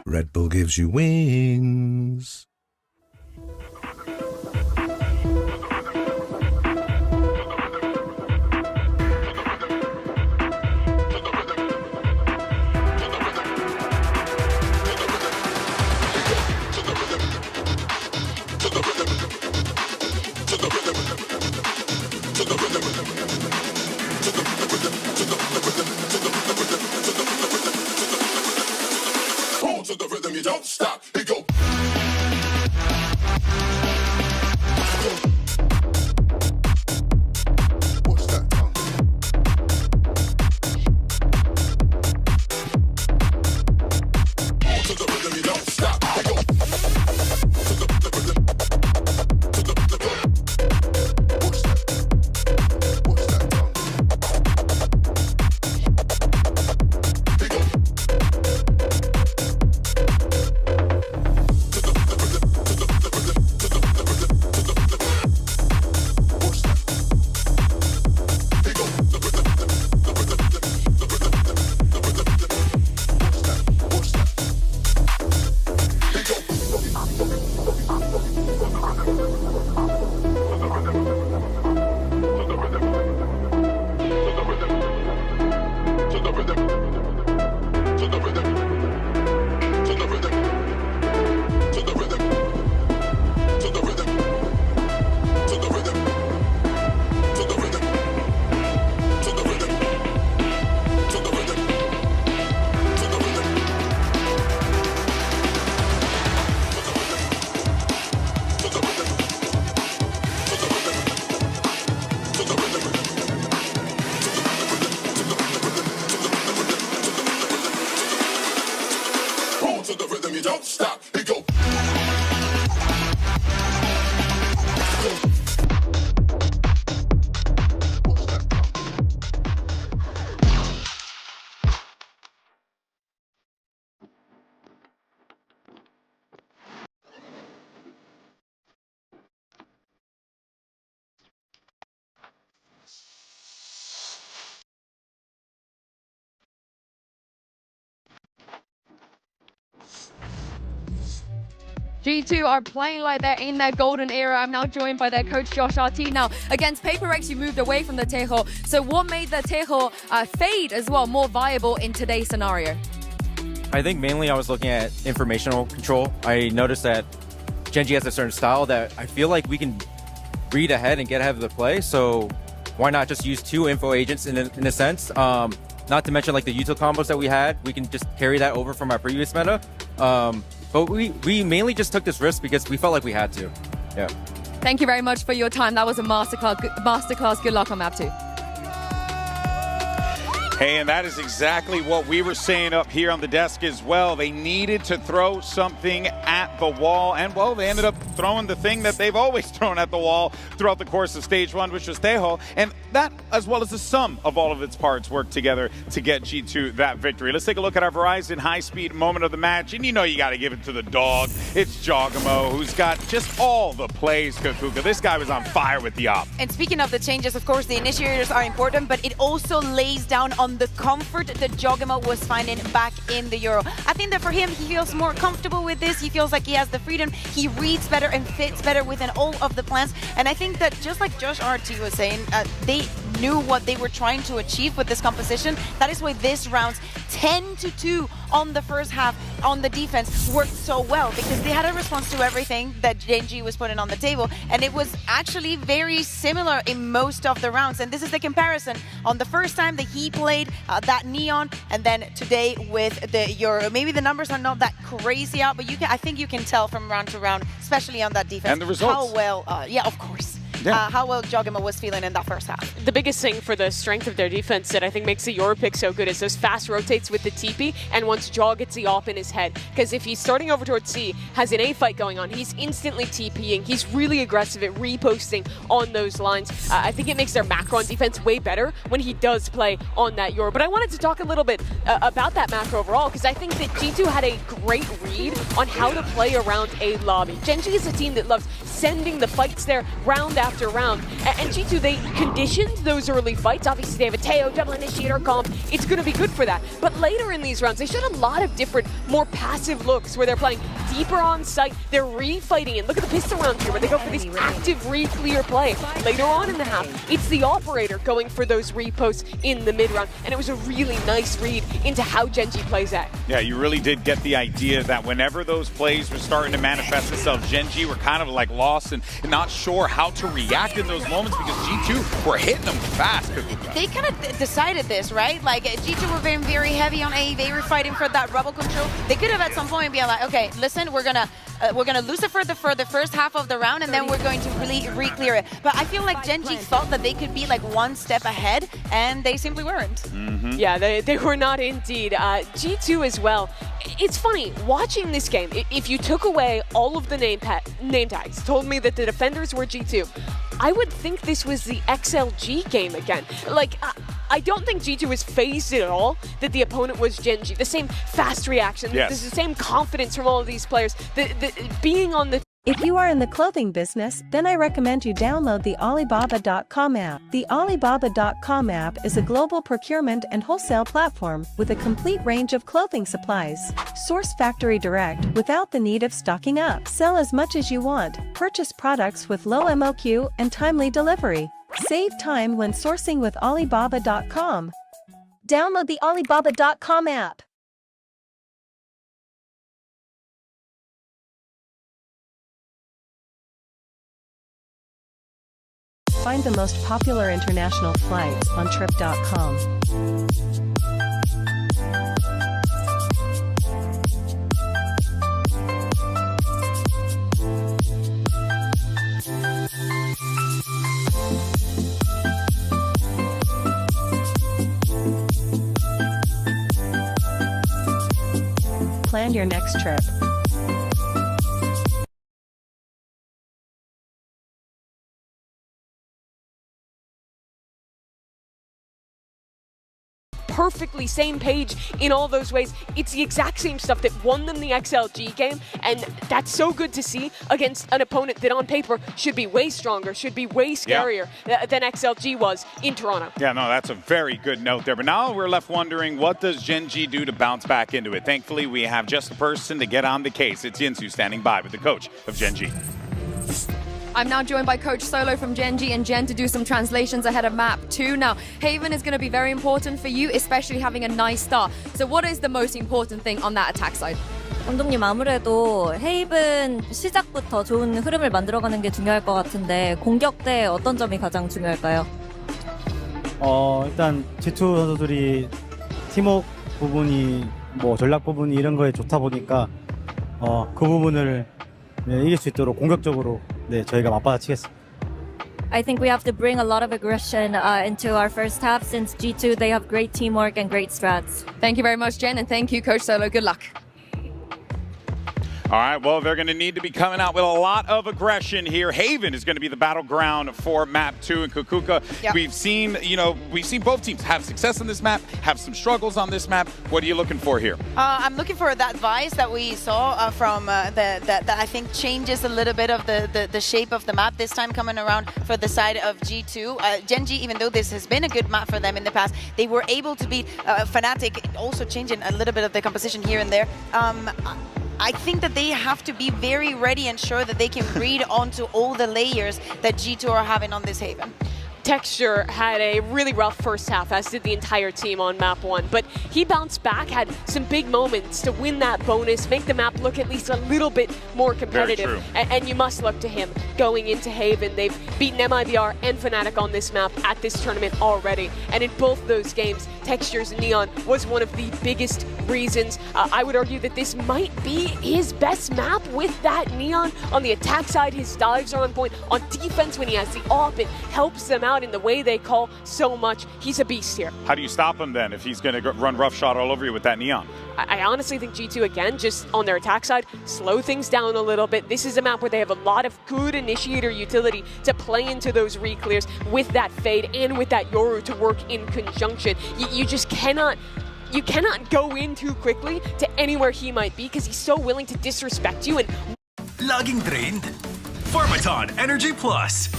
Red Bull gives you wings. To the G2 are playing like they're in that golden era. I'm now joined by their coach Josh RT. Now, against Paper Rex, you moved away from the Tejo. So what made the Tejo fade as well more viable in today's scenario? I think mainly I was looking at informational control. I noticed that Gen.G has a certain style that I feel like we can read ahead and get ahead of the play. So why not just use 2 info agents in a sense? Not to mention like the util combos that we had. We can just carry that over from our previous meta. But we mainly just took this risk because we felt like we had to. Yeah. Thank you very much for your time. That was a masterclass. Good luck on map 2. Hey, and that is exactly what we were saying up here on the desk as well. They needed to throw something at the wall, and well, they ended up throwing the thing that they've always thrown at the wall throughout the course of stage 1, which was Tejo, and that, as well as the sum of all of its parts, worked together to get G2 that victory. Let's take a look at our Verizon high-speed moment of the match, and you know you got to give it to the dog. It's Jogamo, who's got just all the plays, Kakuka. This guy was on fire with the op. And speaking of the changes, of course, the initiators are important, but it also lays down on the comfort that Jogamo was finding back in the Euro. I think that for him, he feels more comfortable with this. He feels like he has the freedom. He reads better and fits better within all of the plans. And I think that just like Josh RT was saying, they knew what they were trying to achieve with this composition. That is why this round's 10-2 on the first half on the defense worked so well, because they had a response to everything that Gen.G was putting on the table, and it was actually very similar in most of the rounds. And this is the comparison on the first time that he played that Neon, and then today with the Euro. Maybe the numbers are not that crazy out, but I think you can tell from round to round, especially on that defense, and the results. How well, yeah, of course. Yeah. How well Jogamo was feeling in that first half. The biggest thing for the strength of their defense that I think makes the Euro pick so good is those fast rotates with the TP, and once Jog gets the op in his head. Because if he's starting over towards C, has an A fight going on, he's instantly TPing. He's really aggressive at reposting on those lines. I think it makes their macro on defense way better when he does play on that Euro. But I wanted to talk a little bit about that macro overall, because I think that G2 had a great read on how to play around a lobby. Gen.G is a team that loves sending the fights there round after round. And G2, they conditioned those early fights. Obviously, they have a Teo double initiator comp. It's going to be good for that. But later in these rounds, they showed a lot of different, more passive looks where they're playing deeper on site. They're refighting it. Look at the pistol round here where they go for this active re-clear play. Later on in the half, it's the operator going for those reposts in the mid round. And it was a really nice read into how Gen.G plays that. Yeah, you really did get the idea that whenever those plays were starting to manifest themselves, Gen.G were kind of like lost and not sure how to react in those moments because G2 were hitting them fast. They kind of decided this, right? Like G2 were being very heavy on A. They were fighting for that rubble control. They could have at some point been like, okay, listen, we're gonna lose it for the first half of the round, and then we're going to really re-clear it. But I feel like Gen.G thought that they could be like one step ahead, and they simply weren't. Mm-hmm. Yeah, they were not indeed. G2 as well. It's funny, watching this game, if you took away all of the name tags, told me that the defenders were G2, I would think this was the XLG game again. Like, I don't think G2 was phased at all that the opponent was Gen.G. The same fast reaction, Yes. the same confidence from all of these players, being on the If you are in the clothing business, then I recommend you download the Alibaba.com app. The Alibaba.com app is a global procurement and wholesale platform with a complete range of clothing supplies. Source factory direct without the need of stocking up. Sell as much as you want. Purchase products with low MOQ and timely delivery. Save time when sourcing with Alibaba.com. Download the Alibaba.com app. Find the most popular international flights on trip.com. Plan your next trip. perfectly same page in all those ways. It's the exact same stuff that won them the XLG game, and that's so good to see against an opponent that on paper should be way stronger, should be way scarier than XLG was in Toronto. Yeah, no, that's a very good note there. But now we're left wondering, what does Gen G do to bounce back into it? Thankfully, we have just the person to get on the case. It's Yinsu standing by with the coach of Gen G. I'm now joined by Coach Solo from Gen G and Jen to do some translations ahead of Map 2. Now, Haven is going to be very important for you, especially having a nice start. So what is the most important thing on that attack side? 감독님, 아무래도 헤이븐 시작부터 좋은 흐름을 만들어가는 게 중요할 것 같은데 공격 때 어떤 점이 가장 중요할까요? 일단 G2 선수들이 팀워크 부분이 뭐 전략 부분이 이런 거에 좋다 보니까 그 부분을 이길 수 있도록 공격적으로 저희가 맞받아치겠습니다. I think we have to bring a lot of aggression into our first half since G2 they have great teamwork and great strats. Thank you very much, Jen, and thank you, Coach Solo. Good luck. All right, well, they're going to need to be coming out with a lot of aggression here. Haven is going to be the battleground for Map 2 and Kukuka. Yep. We've seen both teams have success on this map, have some struggles on this map. What are you looking for here? I'm looking for that Vice that we saw from that I think changes a little bit of the shape of the map this time coming around for the side of G2. Gen G, even though this has been a good map for them in the past, they were able to beat Fnatic, also changing a little bit of the composition here and there. I think that they have to be very ready and sure that they can read onto all the layers that G2 are having on this Haven. Texture had a really rough first half, as did the entire team on map 1, but he bounced back, had some big moments to win that bonus, make the map look at least a little bit more competitive. And you must look to him going into Haven. They've beaten MIBR and Fnatic on this map at this tournament already, and in both those games, Texture's Neon was one of the biggest reasons. I would argue that this might be his best map with that Neon. On the attack side, his dives are on point. On defense, when he has the AWP, it helps them out in the way they call so much. He's a beast here. How do you stop him then if he's going to run rough shot all over you with that Neon? I honestly think G2, again, just on their attack side, slow things down a little bit. This is a map where they have a lot of good initiator utility to play into those re-clears with that Fade and with that Yoru to work in conjunction. You just cannot go in too quickly to anywhere he might be because he's so willing to disrespect you. And Laging drained? Pharmaton Energy Plus.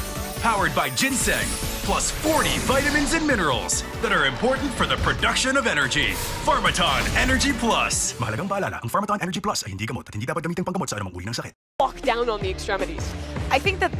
Powered by ginseng, plus 40 vitamins and minerals that are important for the production of energy. Pharmaton Energy Plus. Mahalagang paalala, ang Pharmaton Energy Plus ay hindi gamot at hindi dapat gamitin panggamot sa anumang uri ng sakit. Lock down on the extremities. I think that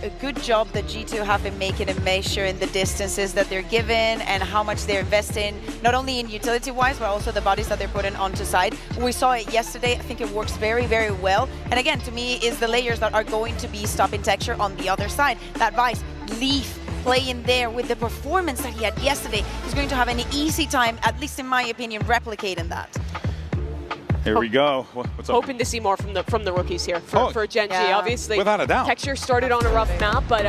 a good job that G2 have been making and measuring the distances that they're given and how much they're investing, not only in utility-wise, but also the bodies that they're putting onto side. We saw it yesterday. I think it works very, very well. And again, to me, is the layers that are going to be stopping Texture on the other side. That Vice, Leaf, playing there with the performance that he had yesterday, he's going to have an easy time, at least in my opinion, replicating that. Here we go. What's up? Hoping to see more from the rookies here for Gen G. Obviously, without a doubt. Texture started on a rough map, but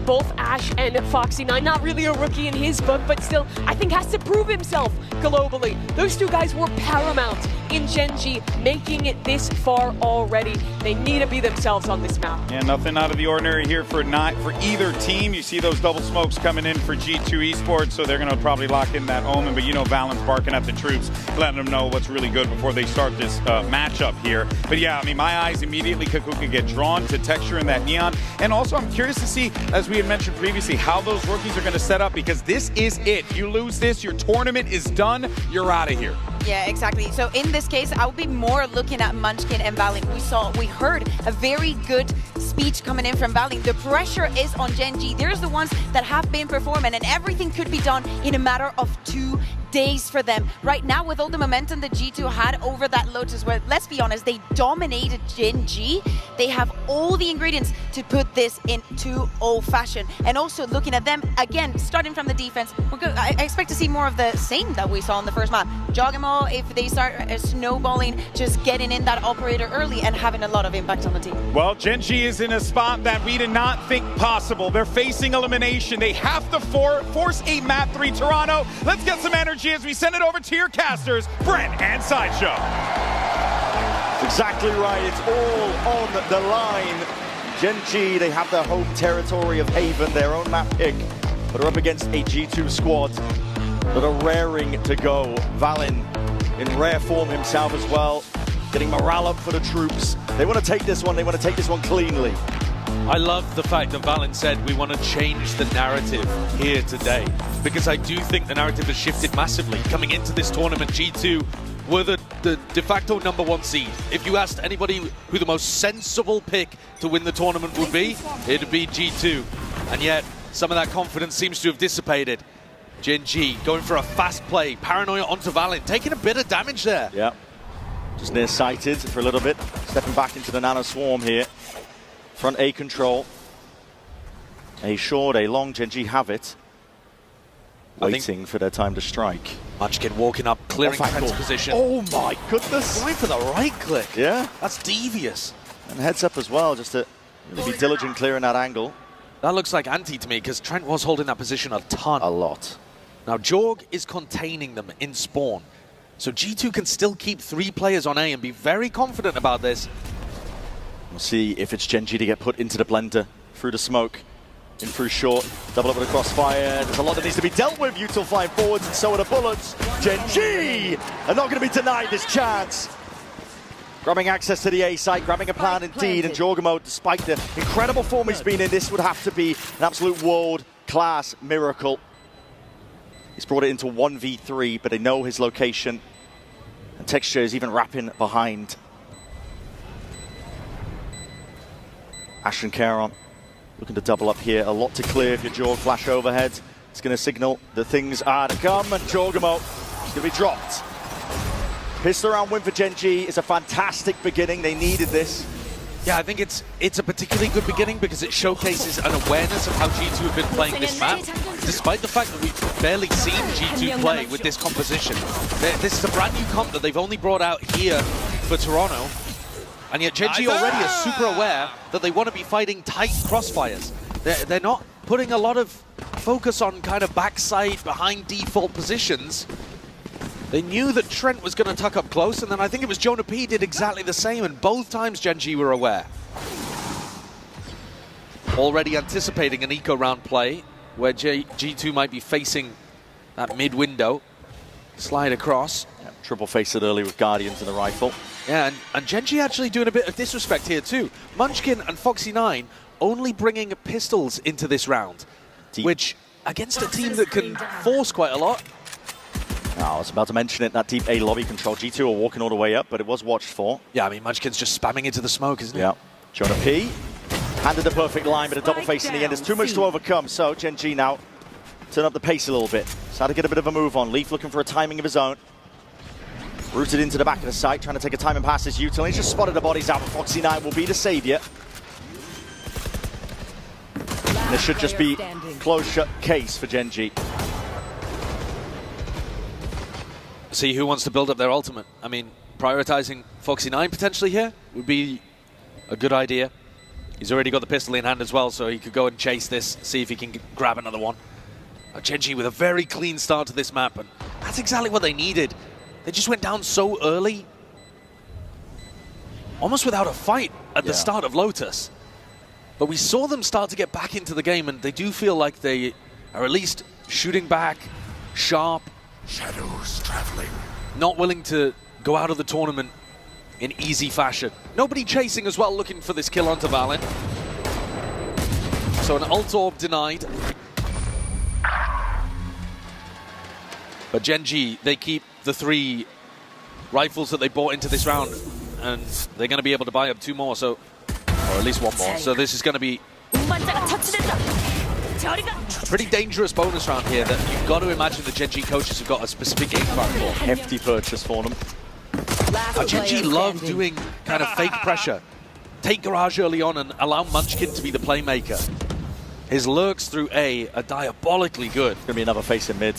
both Ash and Foxy9, not really a rookie in his book, but still, I think has to prove himself globally. Those two guys were paramount in Gen G, making it this far already. They need to be themselves on this map. Yeah, nothing out of the ordinary here for either team. You see those double smokes coming in for G2 Esports, so they're going to probably lock in that Omen, but you know Valent's barking at the troops, letting them know what's really good before they start this matchup here. But yeah, I mean, my eyes immediately Kukuka get drawn to Texture and that Neon. And also, I'm curious to see, as we had mentioned previously, how those rookies are going to set up, because this is it. You lose this, your tournament is done, you're out of here. Yeah, exactly. So in this case, I would be more looking at Munchkin and Valin. We heard a very good speech coming in from Valin. The pressure is on Gen G. There's the ones that have been performing, and everything could be done in a matter of 2 days for them. Right now, with all the momentum that G2 had over that Lotus, where, let's be honest, they dominated Gen G, they have all the ingredients to put this in 2-0 fashion. And also looking at them, again, starting from the defense, I expect to see more of the same that we saw in the first map. Jogamo, if they start snowballing, just getting in that operator early and having a lot of impact on the team. Well, Gen G is in a spot that we did not think possible. They're facing elimination. They have to force a map 3 Toronto. Let's get some energy as we send it over to your casters, Brent and Sideshow. Exactly right. It's all on the line. Gen G, they have their home territory of Haven, their own map pick, but are up against a G2 squad that are raring to go. Valin in rare form himself as well, getting morale up for the troops. They want to take this one. They want to take this one cleanly. I love the fact that Valin said we want to change the narrative here today, because I do think the narrative has shifted massively. Coming into this tournament, G2 were the de facto #1 seed. If you asked anybody who the most sensible pick to win the tournament would be, it'd be G2. And yet, some of that confidence seems to have dissipated. Gen.G going for a fast play, paranoia onto Valin, taking a bit of damage there. Yeah, just near-sighted for a little bit, stepping back into the Nano Swarm here. Front A control. A short, a long, Gen.G have it. Waiting for their time to strike. Munchkin walking up, clearing Trent's position. Oh my goodness! Going for the right click. Yeah. That's devious. And heads up as well, just to really be diligent clearing that angle. That looks like anti to me, because Trent was holding that position a ton. A lot. Now Jorg is containing them in spawn. So G2 can still keep 3 players on A and be very confident about this. We'll see if it's Gen.G to get put into the blender through the smoke. In through short, double up with a crossfire. There's a lot that needs to be dealt with. Util flying forwards, and so are the bullets. Gen.G are not going to be denied this chance. Grabbing access to the A site, grabbing a plan indeed, and Jorgamo, despite the incredible form he's been in, this would have to be an absolute world-class miracle. He's brought it into 1v3, but they know his location. And Texture is even wrapping behind. Ashen Caron looking to double up here. A lot to clear if your Jorg flash overhead. It's going to signal that things are to come, and Jorgamo is going to be dropped. Pistol round win for Gen.G is a fantastic beginning. They needed this. Yeah, I think it's a particularly good beginning because it showcases an awareness of how G2 have been playing this map, despite the fact that we've barely seen G2 play with this composition. This is a brand new comp that they've only brought out here for Toronto, and yet Gen.G already is super aware that they want to be fighting tight crossfires. They're not putting a lot of focus on kind of backside behind default positions. They knew that Trent was going to tuck up close, and then I think it was Jonah P did exactly the same, and both times Gen.G were aware. Already anticipating an eco round play, where G2 might be facing that mid window. Slide across. Yeah, triple face it early with Guardians and the rifle. Yeah, and Gen.G actually doing a bit of disrespect here too. Munchkin and Foxy9 only bringing pistols into this round, which, against a team that can force quite a lot. I was about to mention it, that deep A lobby control. G2 are walking all the way up, but it was watched for. Yeah, I mean, Munchkin's just spamming into the smoke, isn't it? Yeah. Jonah P handed the perfect line, but a double face in the end. There's too much to overcome, so Gen.G now turn up the pace a little bit. Started to get a bit of a move on. Leaf looking for a timing of his own. Rooted into the back of the site, trying to take a timing pass as Util. He's just spotted the bodies out, but Foxy9 will be the saviour. And this should just be closed shut case for Gen.G. See who wants to build up their ultimate. I mean, prioritizing Foxy9 potentially here would be a good idea. He's already got the pistol in hand as well, so he could go and chase this, see if he can grab another one. Gen.G with a very clean start to this map, and that's exactly what they needed. They just went down so early, almost without a fight at the start of Lotus. But we saw them start to get back into the game, and they do feel like they are at least shooting back, sharp. Shadows traveling. Not willing to go out of the tournament in easy fashion. Nobody chasing as well, looking for this kill onto Valin. So an ult orb denied. But Gen.G, they keep the 3 rifles that they bought into this round, and they're going to be able to buy up 2 more, so, or at least 1 more. So this is going to be a pretty dangerous bonus round here that you've got to imagine the Gen.G coaches have got a specific game plan for. Hefty purchase for them. Gen.G love doing kind of fake pressure. Take Garage early on and allow Munchkin to be the playmaker. His lurks through A are diabolically good. Going to be another face in mid.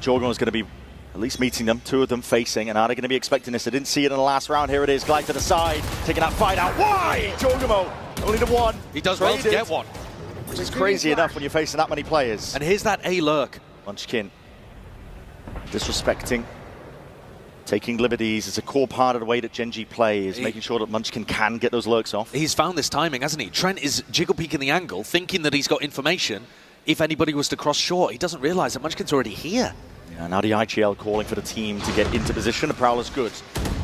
Jorgamo is going to be at least meeting them, 2 of them facing, and are they going to be expecting this? I didn't see it in the last round. Here it is, glide to the side, taking that fight out. Why? Jorgamo, only the 1. He does well to get 1. Which is crazy enough when you're facing that many players. And here's that A lurk. Munchkin disrespecting, taking liberties. It's a core part of the way that Gen.G plays, making sure that Munchkin can get those lurks off. He's found this timing, hasn't he? Trent is jiggle peeking the angle, thinking that he's got information. If anybody was to cross short, he doesn't realize that Munchkin's already here. Yeah, now the IGL calling for the team to get into position. The Prowler's good.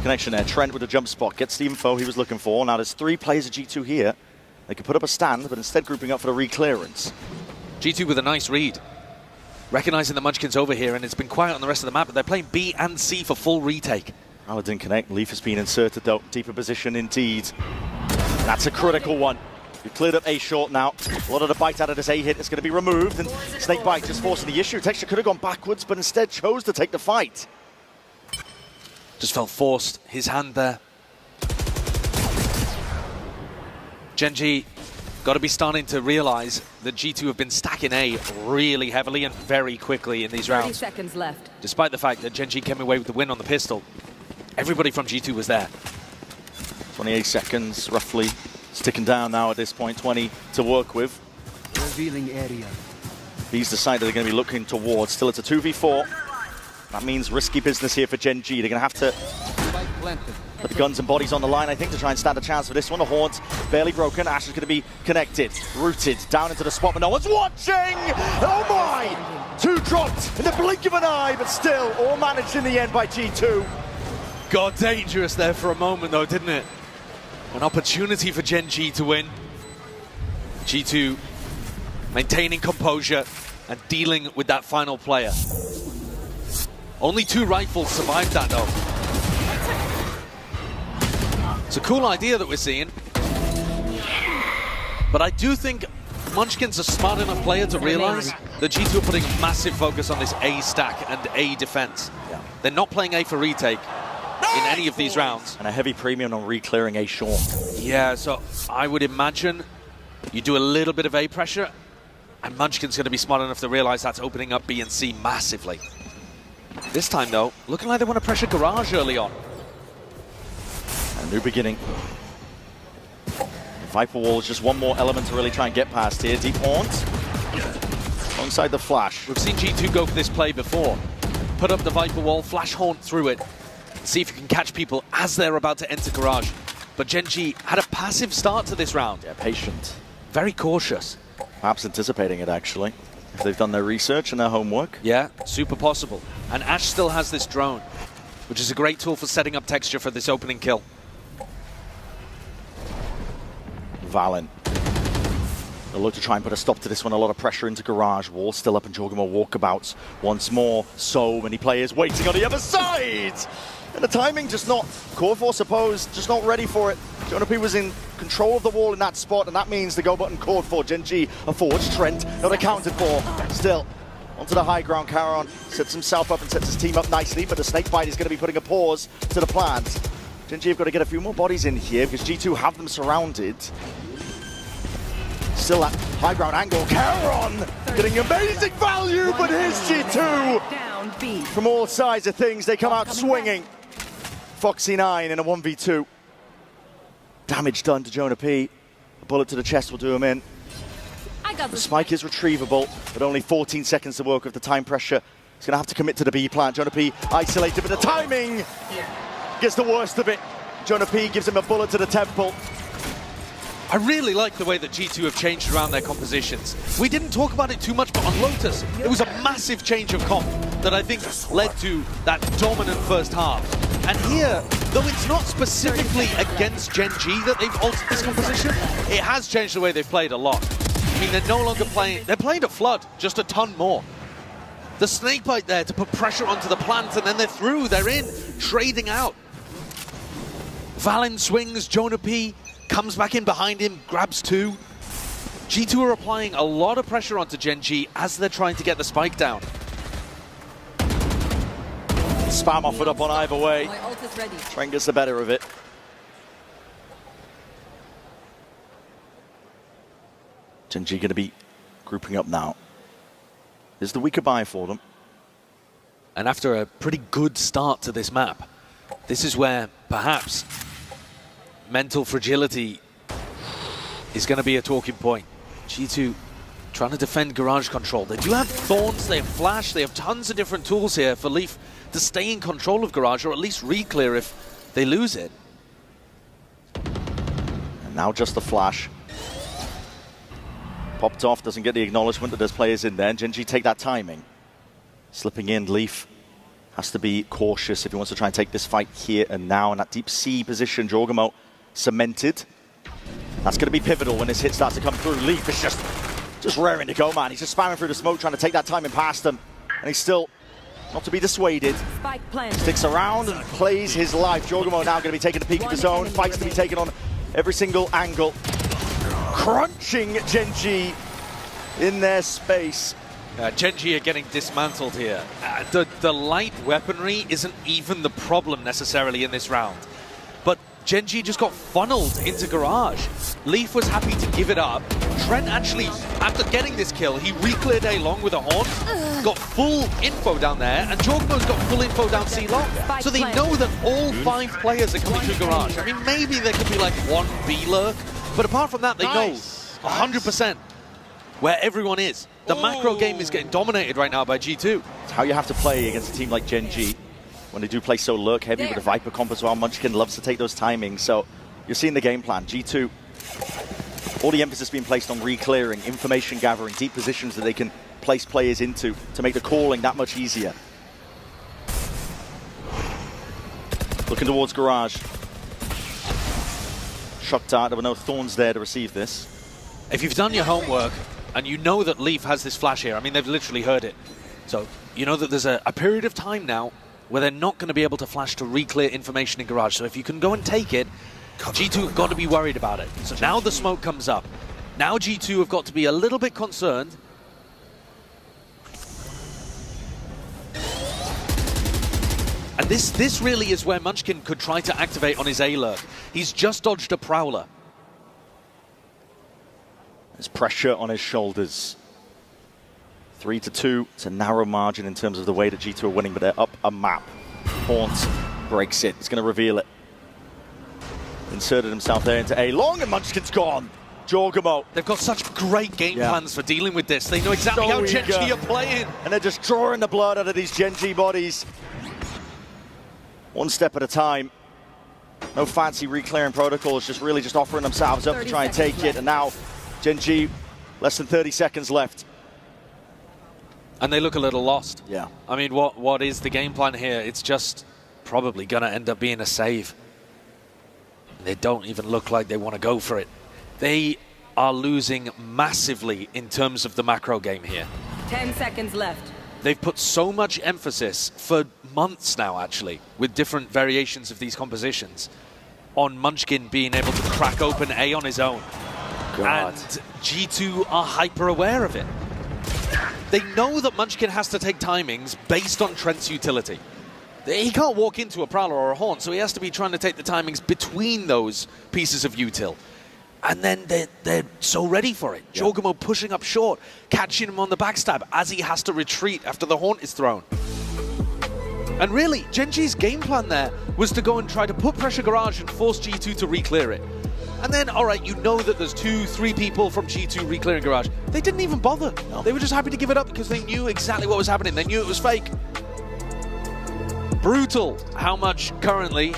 Connection there. Trent with a jump spot. Gets the info he was looking for. Now there's 3 players of G2 here. They could put up a stand, but instead grouping up for the re-clearance. G2 with a nice read. Recognizing the Munchkin's over here, and it's been quiet on the rest of the map, but they're playing B and C for full retake. Prowler didn't connect. Leaf has been inserted though. Deeper position indeed. That's a critical one. We've cleared up A short now. A lot of the bite out of this A hit is going to be removed, and Snakebite just forcing the issue. Texture could have gone backwards, but instead chose to take the fight. Just felt forced. His hand there. Gen.G got to be starting to realize that G2 have been stacking A really heavily and very quickly in these rounds. 30 seconds left. Despite the fact that Gen.G came away with the win on the pistol, everybody from G2 was there. 28 seconds, roughly. It's ticking down now at this point, 20 to work with. Revealing area. These the side that they're going to be looking towards. Still, it's a 2v4. That means risky business here for Gen.G. They're going to have to put the guns and bodies on the line, I think, to try and stand a chance for this one. The Haunt barely broken. Ash is going to be connected, rooted down into the spot, but no one's watching! Oh my! 2 dropped in the blink of an eye, but still all managed in the end by G2. Got dangerous there for a moment though, didn't it? An opportunity for Gen.G to win. G2 maintaining composure and dealing with that final player. Only 2 rifles survived that though. It's a cool idea that we're seeing. But I do think Munchkin's a smart enough player to realize that G2 are putting massive focus on this A stack and A defense. Yeah. They're not playing A for retake in any of these rounds. And a heavy premium on re-clearing A short. Yeah, so I would imagine you do a little bit of A pressure, and Munchkin's going to be smart enough to realize that's opening up B and C massively. This time, though, looking like they want to pressure Garage early on. A new beginning. Viper Wall is just one more element to really try and get past here. Deep Haunt alongside the Flash. We've seen G2 go for this play before. Put up the Viper Wall, Flash Haunt through it. See if you can catch people as they're about to enter Garage. But Gen.G had a passive start to this round. Yeah, patient. Very cautious. Perhaps anticipating it, actually. If they've done their research and their homework. Yeah, super possible. And Ash still has this drone, which is a great tool for setting up texture for this opening kill. Valen. They'll look to try and put a stop to this one. A lot of pressure into Garage. Wall still up and Jorgimo walkabouts once more. So many players waiting on the other side. And the timing just not, Core4 suppose, just not ready for it. Jonapi was in control of the wall in that spot, and that means the go button called for. Gen.G are forwards, Trent not accounted for. Still, onto the high ground, Caron sets himself up and sets his team up nicely, but the Snakebite is going to be putting a pause to the plans. Gen.G have got to get a few more bodies in here, because G2 have them surrounded. Still that high ground angle, Caron getting amazing value, but here's G2. From all sides of things, they come out swinging. Foxy9 in a 1v2. Damage done to Jonah P. A bullet to the chest will do him in. The spike is retrievable, but only 14 seconds to work with the time pressure. He's going to have to commit to the B plant. Jonah P isolated, but the timing gets the worst of it. Jonah P gives him a bullet to the temple. I really like the way that G2 have changed around their compositions. We didn't talk about it too much, but on Lotus, it was a massive change of comp that I think led to that dominant first half. And here, though it's not specifically against Gen.G that they've altered this composition, it has changed the way they've played a lot. I mean, they're no longer playing, they're playing a flood, just a ton more. The Snakebite there to put pressure onto the plant, and then they're through, they're in, trading out. Valen swings, Jonah P comes back in behind him, grabs 2. G2 are applying a lot of pressure onto Gen.G as they're trying to get the spike down. Spam offered up on either way. Trent gets the better of it. Gen.G going to be grouping up now. This is the weaker buy for them. And after a pretty good start to this map, this is where perhaps mental fragility is going to be a talking point. G2 trying to defend Garage control. They do have Thorns, they have Flash, they have tons of different tools here for Leaf to stay in control of Garage, or at least re-clear if they lose it. And now just the Flash. Popped off, doesn't get the acknowledgement that there's players in there. Gen.G take that timing. Slipping in, Leaf has to be cautious if he wants to try and take this fight here and now. In that deep C position, Jorgamo cemented. That's going to be pivotal when this hit starts to come through. Leaf is just raring to go, man. He's just spamming through the smoke, trying to take that timing past them. And he's still not to be dissuaded. Sticks around and plays his life. Jorgamo now going to be taking a peek at the zone. Fights to be taken on every single angle. Crunching Gen.G in their space. Gen.G are getting dismantled here. The light weaponry isn't even the problem necessarily in this round. But Gen.G just got funneled into Garage. Leaf was happy to give it up. Trent actually, after getting this kill, he re-cleared A long with a horn, got full info down there, and Jorgamo's got full info down C long. So they know that all 5 players are coming through Garage. I mean, maybe there could be like one B lurk, but apart from that, they know 100% where everyone is. The macro game is getting dominated right now by G2. It's how you have to play against a team like Gen.G when they do play so lurk heavy with a Viper comp as well. Munchkin loves to take those timings, so you're seeing the game plan. G2, all the emphasis being placed on re-clearing, information gathering, deep positions that they can place players into to make the calling that much easier. Looking towards Garage. Shock dart, there were no thorns there to receive this. If you've done your homework and you know that Leaf has this flash here, I mean, they've literally heard it. So you know that there's a period of time now where they're not going to be able to flash to re-clear information in Garage. So if you can go and take it, G2 have got to be worried about it. So now the smoke comes up. Now G2 have got to be a little bit concerned. And this really is where Munchkin could try to activate on his A-lurk. He's just dodged a Prowler. There's pressure on his shoulders. 3-2. It's a narrow margin in terms of the way that G2 are winning, but they're up a map. Haunt breaks it. He's going to reveal it. Inserted himself there into A long, and Munchkin's gone. Jorgamo. They've got such great game plans for dealing with this. They know exactly how Gen.G are playing. And they're just drawing the blood out of these Gen.G bodies. One step at a time. No fancy re-clearing protocols, just really just offering themselves up to try and take it. And now Gen.G, less than 30 seconds left. And they look a little lost. Yeah. I mean, what is the game plan here? It's just probably going to end up being a save. They don't even look like they want to go for it. They are losing massively in terms of the macro game here. 10 seconds left. They've put so much emphasis for months now, actually, with different variations of these compositions, on Munchkin being able to crack open A on his own. God. And G2 are hyper aware of it. They know that Munchkin has to take timings based on Trent's utility. He can't walk into a Prowler or a Horn, so he has to be trying to take the timings between those pieces of util. And then they're so ready for it. Yeah. Jorgamo pushing up short, catching him on the backstab as he has to retreat after the Haunt is thrown. And really, Gen.G's game plan there was to go and try to put pressure Garage and force G2 to re-clear it. And then, all right, you know that there's 2-3 people from G2 re-clearing Garage. They didn't even bother. No. They were just happy to give it up because they knew exactly what was happening. They knew it was fake. Brutal how much currently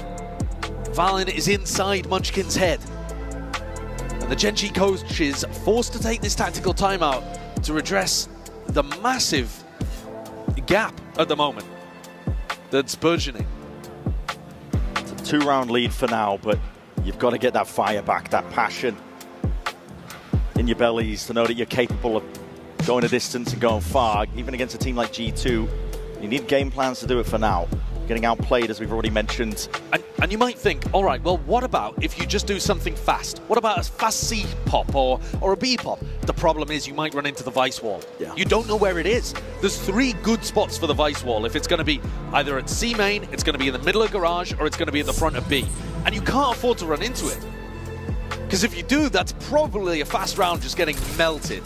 Valen is inside Munchkin's head. And the Gen.G coach is forced to take this tactical timeout to redress the massive gap at the moment that's burgeoning. It's a 2-round lead for now, but you've got to get that fire back, that passion in your bellies to know that you're capable of going a distance and going far. Even against a team like G2, you need game plans to do it for now. Getting outplayed, as we've already mentioned. And you might think, all right, well, what about if you just do something fast? What about a fast C pop or a B pop? The problem is you might run into the Vice wall. Yeah. You don't know where it is. There's 3 good spots for the Vice wall. If it's going to be either at C main, it's going to be in the middle of Garage, or it's going to be at the front of B. And you can't afford to run into it. Because if you do, that's probably a fast round just getting melted.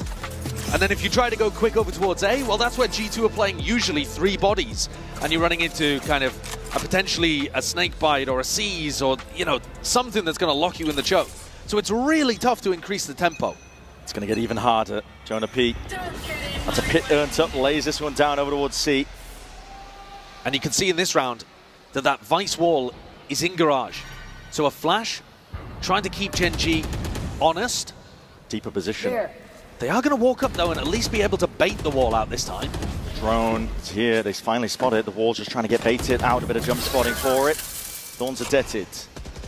And then if you try to go quick over towards A, well, that's where G2 are playing usually 3 bodies. And you're running into kind of potentially a snake bite or a seize or, you know, something that's going to lock you in the choke. So it's really tough to increase the tempo. It's going to get even harder. Jonah P. That's a pit earned up, lays this one down over towards C. And you can see in this round that Vice wall is in Garage. So a flash, trying to keep Gen.G honest. Deeper position. They are going to walk up, though, and at least be able to bait the wall out this time. Drone is here. They finally spot it. The wall's just trying to get baited out. A bit of jump spotting for it. Thorns are deaded.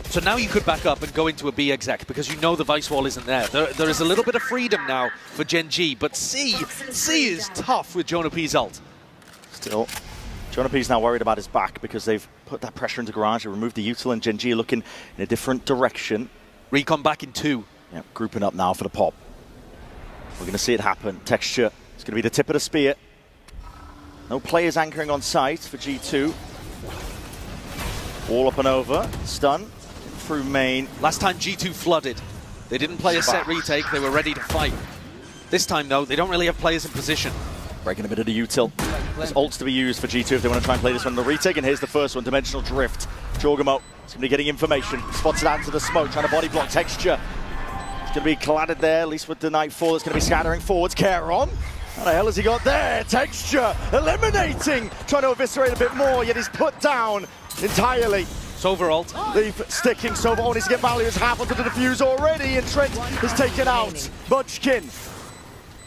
So now you could back up and go into a B exec because you know the Vice Wall isn't there. There is a little bit of freedom now for Gen G, but C is tough with Jonah P's ult. Still, Jonah P's now worried about his back because they've put that pressure into Garage. They removed the util, and Gen G looking in a different direction. Recon back in 2. Yeah, grouping up now for the pop. We're going to see it happen. Texture, it's going to be the tip of the spear. No players anchoring on site for G2. All up and over. Stun through main. Last time G2 flooded. They didn't play a set retake. They were ready to fight. This time, though, they don't really have players in position. Breaking a bit of the util. There's ults to be used for G2 if they want to try and play this one in the retake. And here's the first one, Dimensional Drift. Jorgamo is going to be getting information. Spots it out into the smoke, trying to body block Texture. It's going to be collided there, at least with the Nightfall. It's going to be scattering forwards. Caron. What the hell has he got there? Texture eliminating, trying to eviscerate a bit more, yet he's put down entirely. Sova ult. Leaf sticking. Sova needs to get Valiant's half onto the defuse already, and Trent is taken out. Munchkin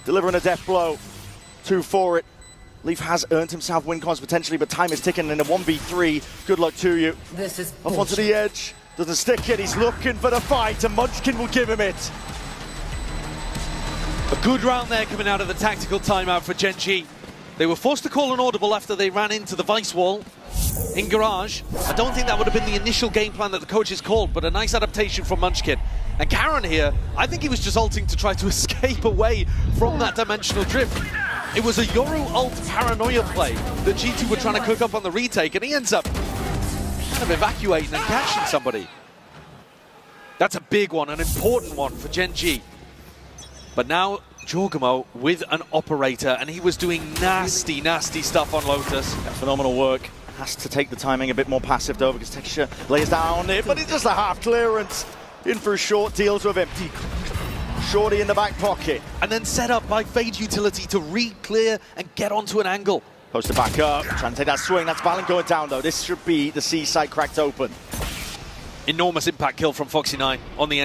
delivering a death blow. 2 for it. Leaf has earned himself win cons potentially, but time is ticking in a 1v3. Good luck to you. This is up onto the edge. Doesn't stick it. He's looking for the fight, and Munchkin will give him it. A good round there coming out of the tactical timeout for Gen G. They were forced to call an audible after they ran into the Vice Wall in Garage. I don't think that would have been the initial game plan that the coaches called, but a nice adaptation from Munchkin. And Caron here, I think he was just ulting to try to escape away from that Dimensional Drift. It was a Yoru ult paranoia play that G2 were trying to cook up on the retake, and he ends up kind of evacuating and catching somebody. That's a big one, an important one for Gen G. But now Jorgamo with an operator, and he was doing nasty, nasty stuff on Lotus. Yeah, phenomenal work. Has to take the timing a bit more passive though, because Texture lays down it, but it's just a half clearance. In for a short, deals with him. Shorty in the back pocket. And then set up by Fade Utility to re-clear and get onto an angle. Posted back up, trying to take that swing. That's Valiant going down though. This should be the C side cracked open. Enormous impact kill from Foxy9 on the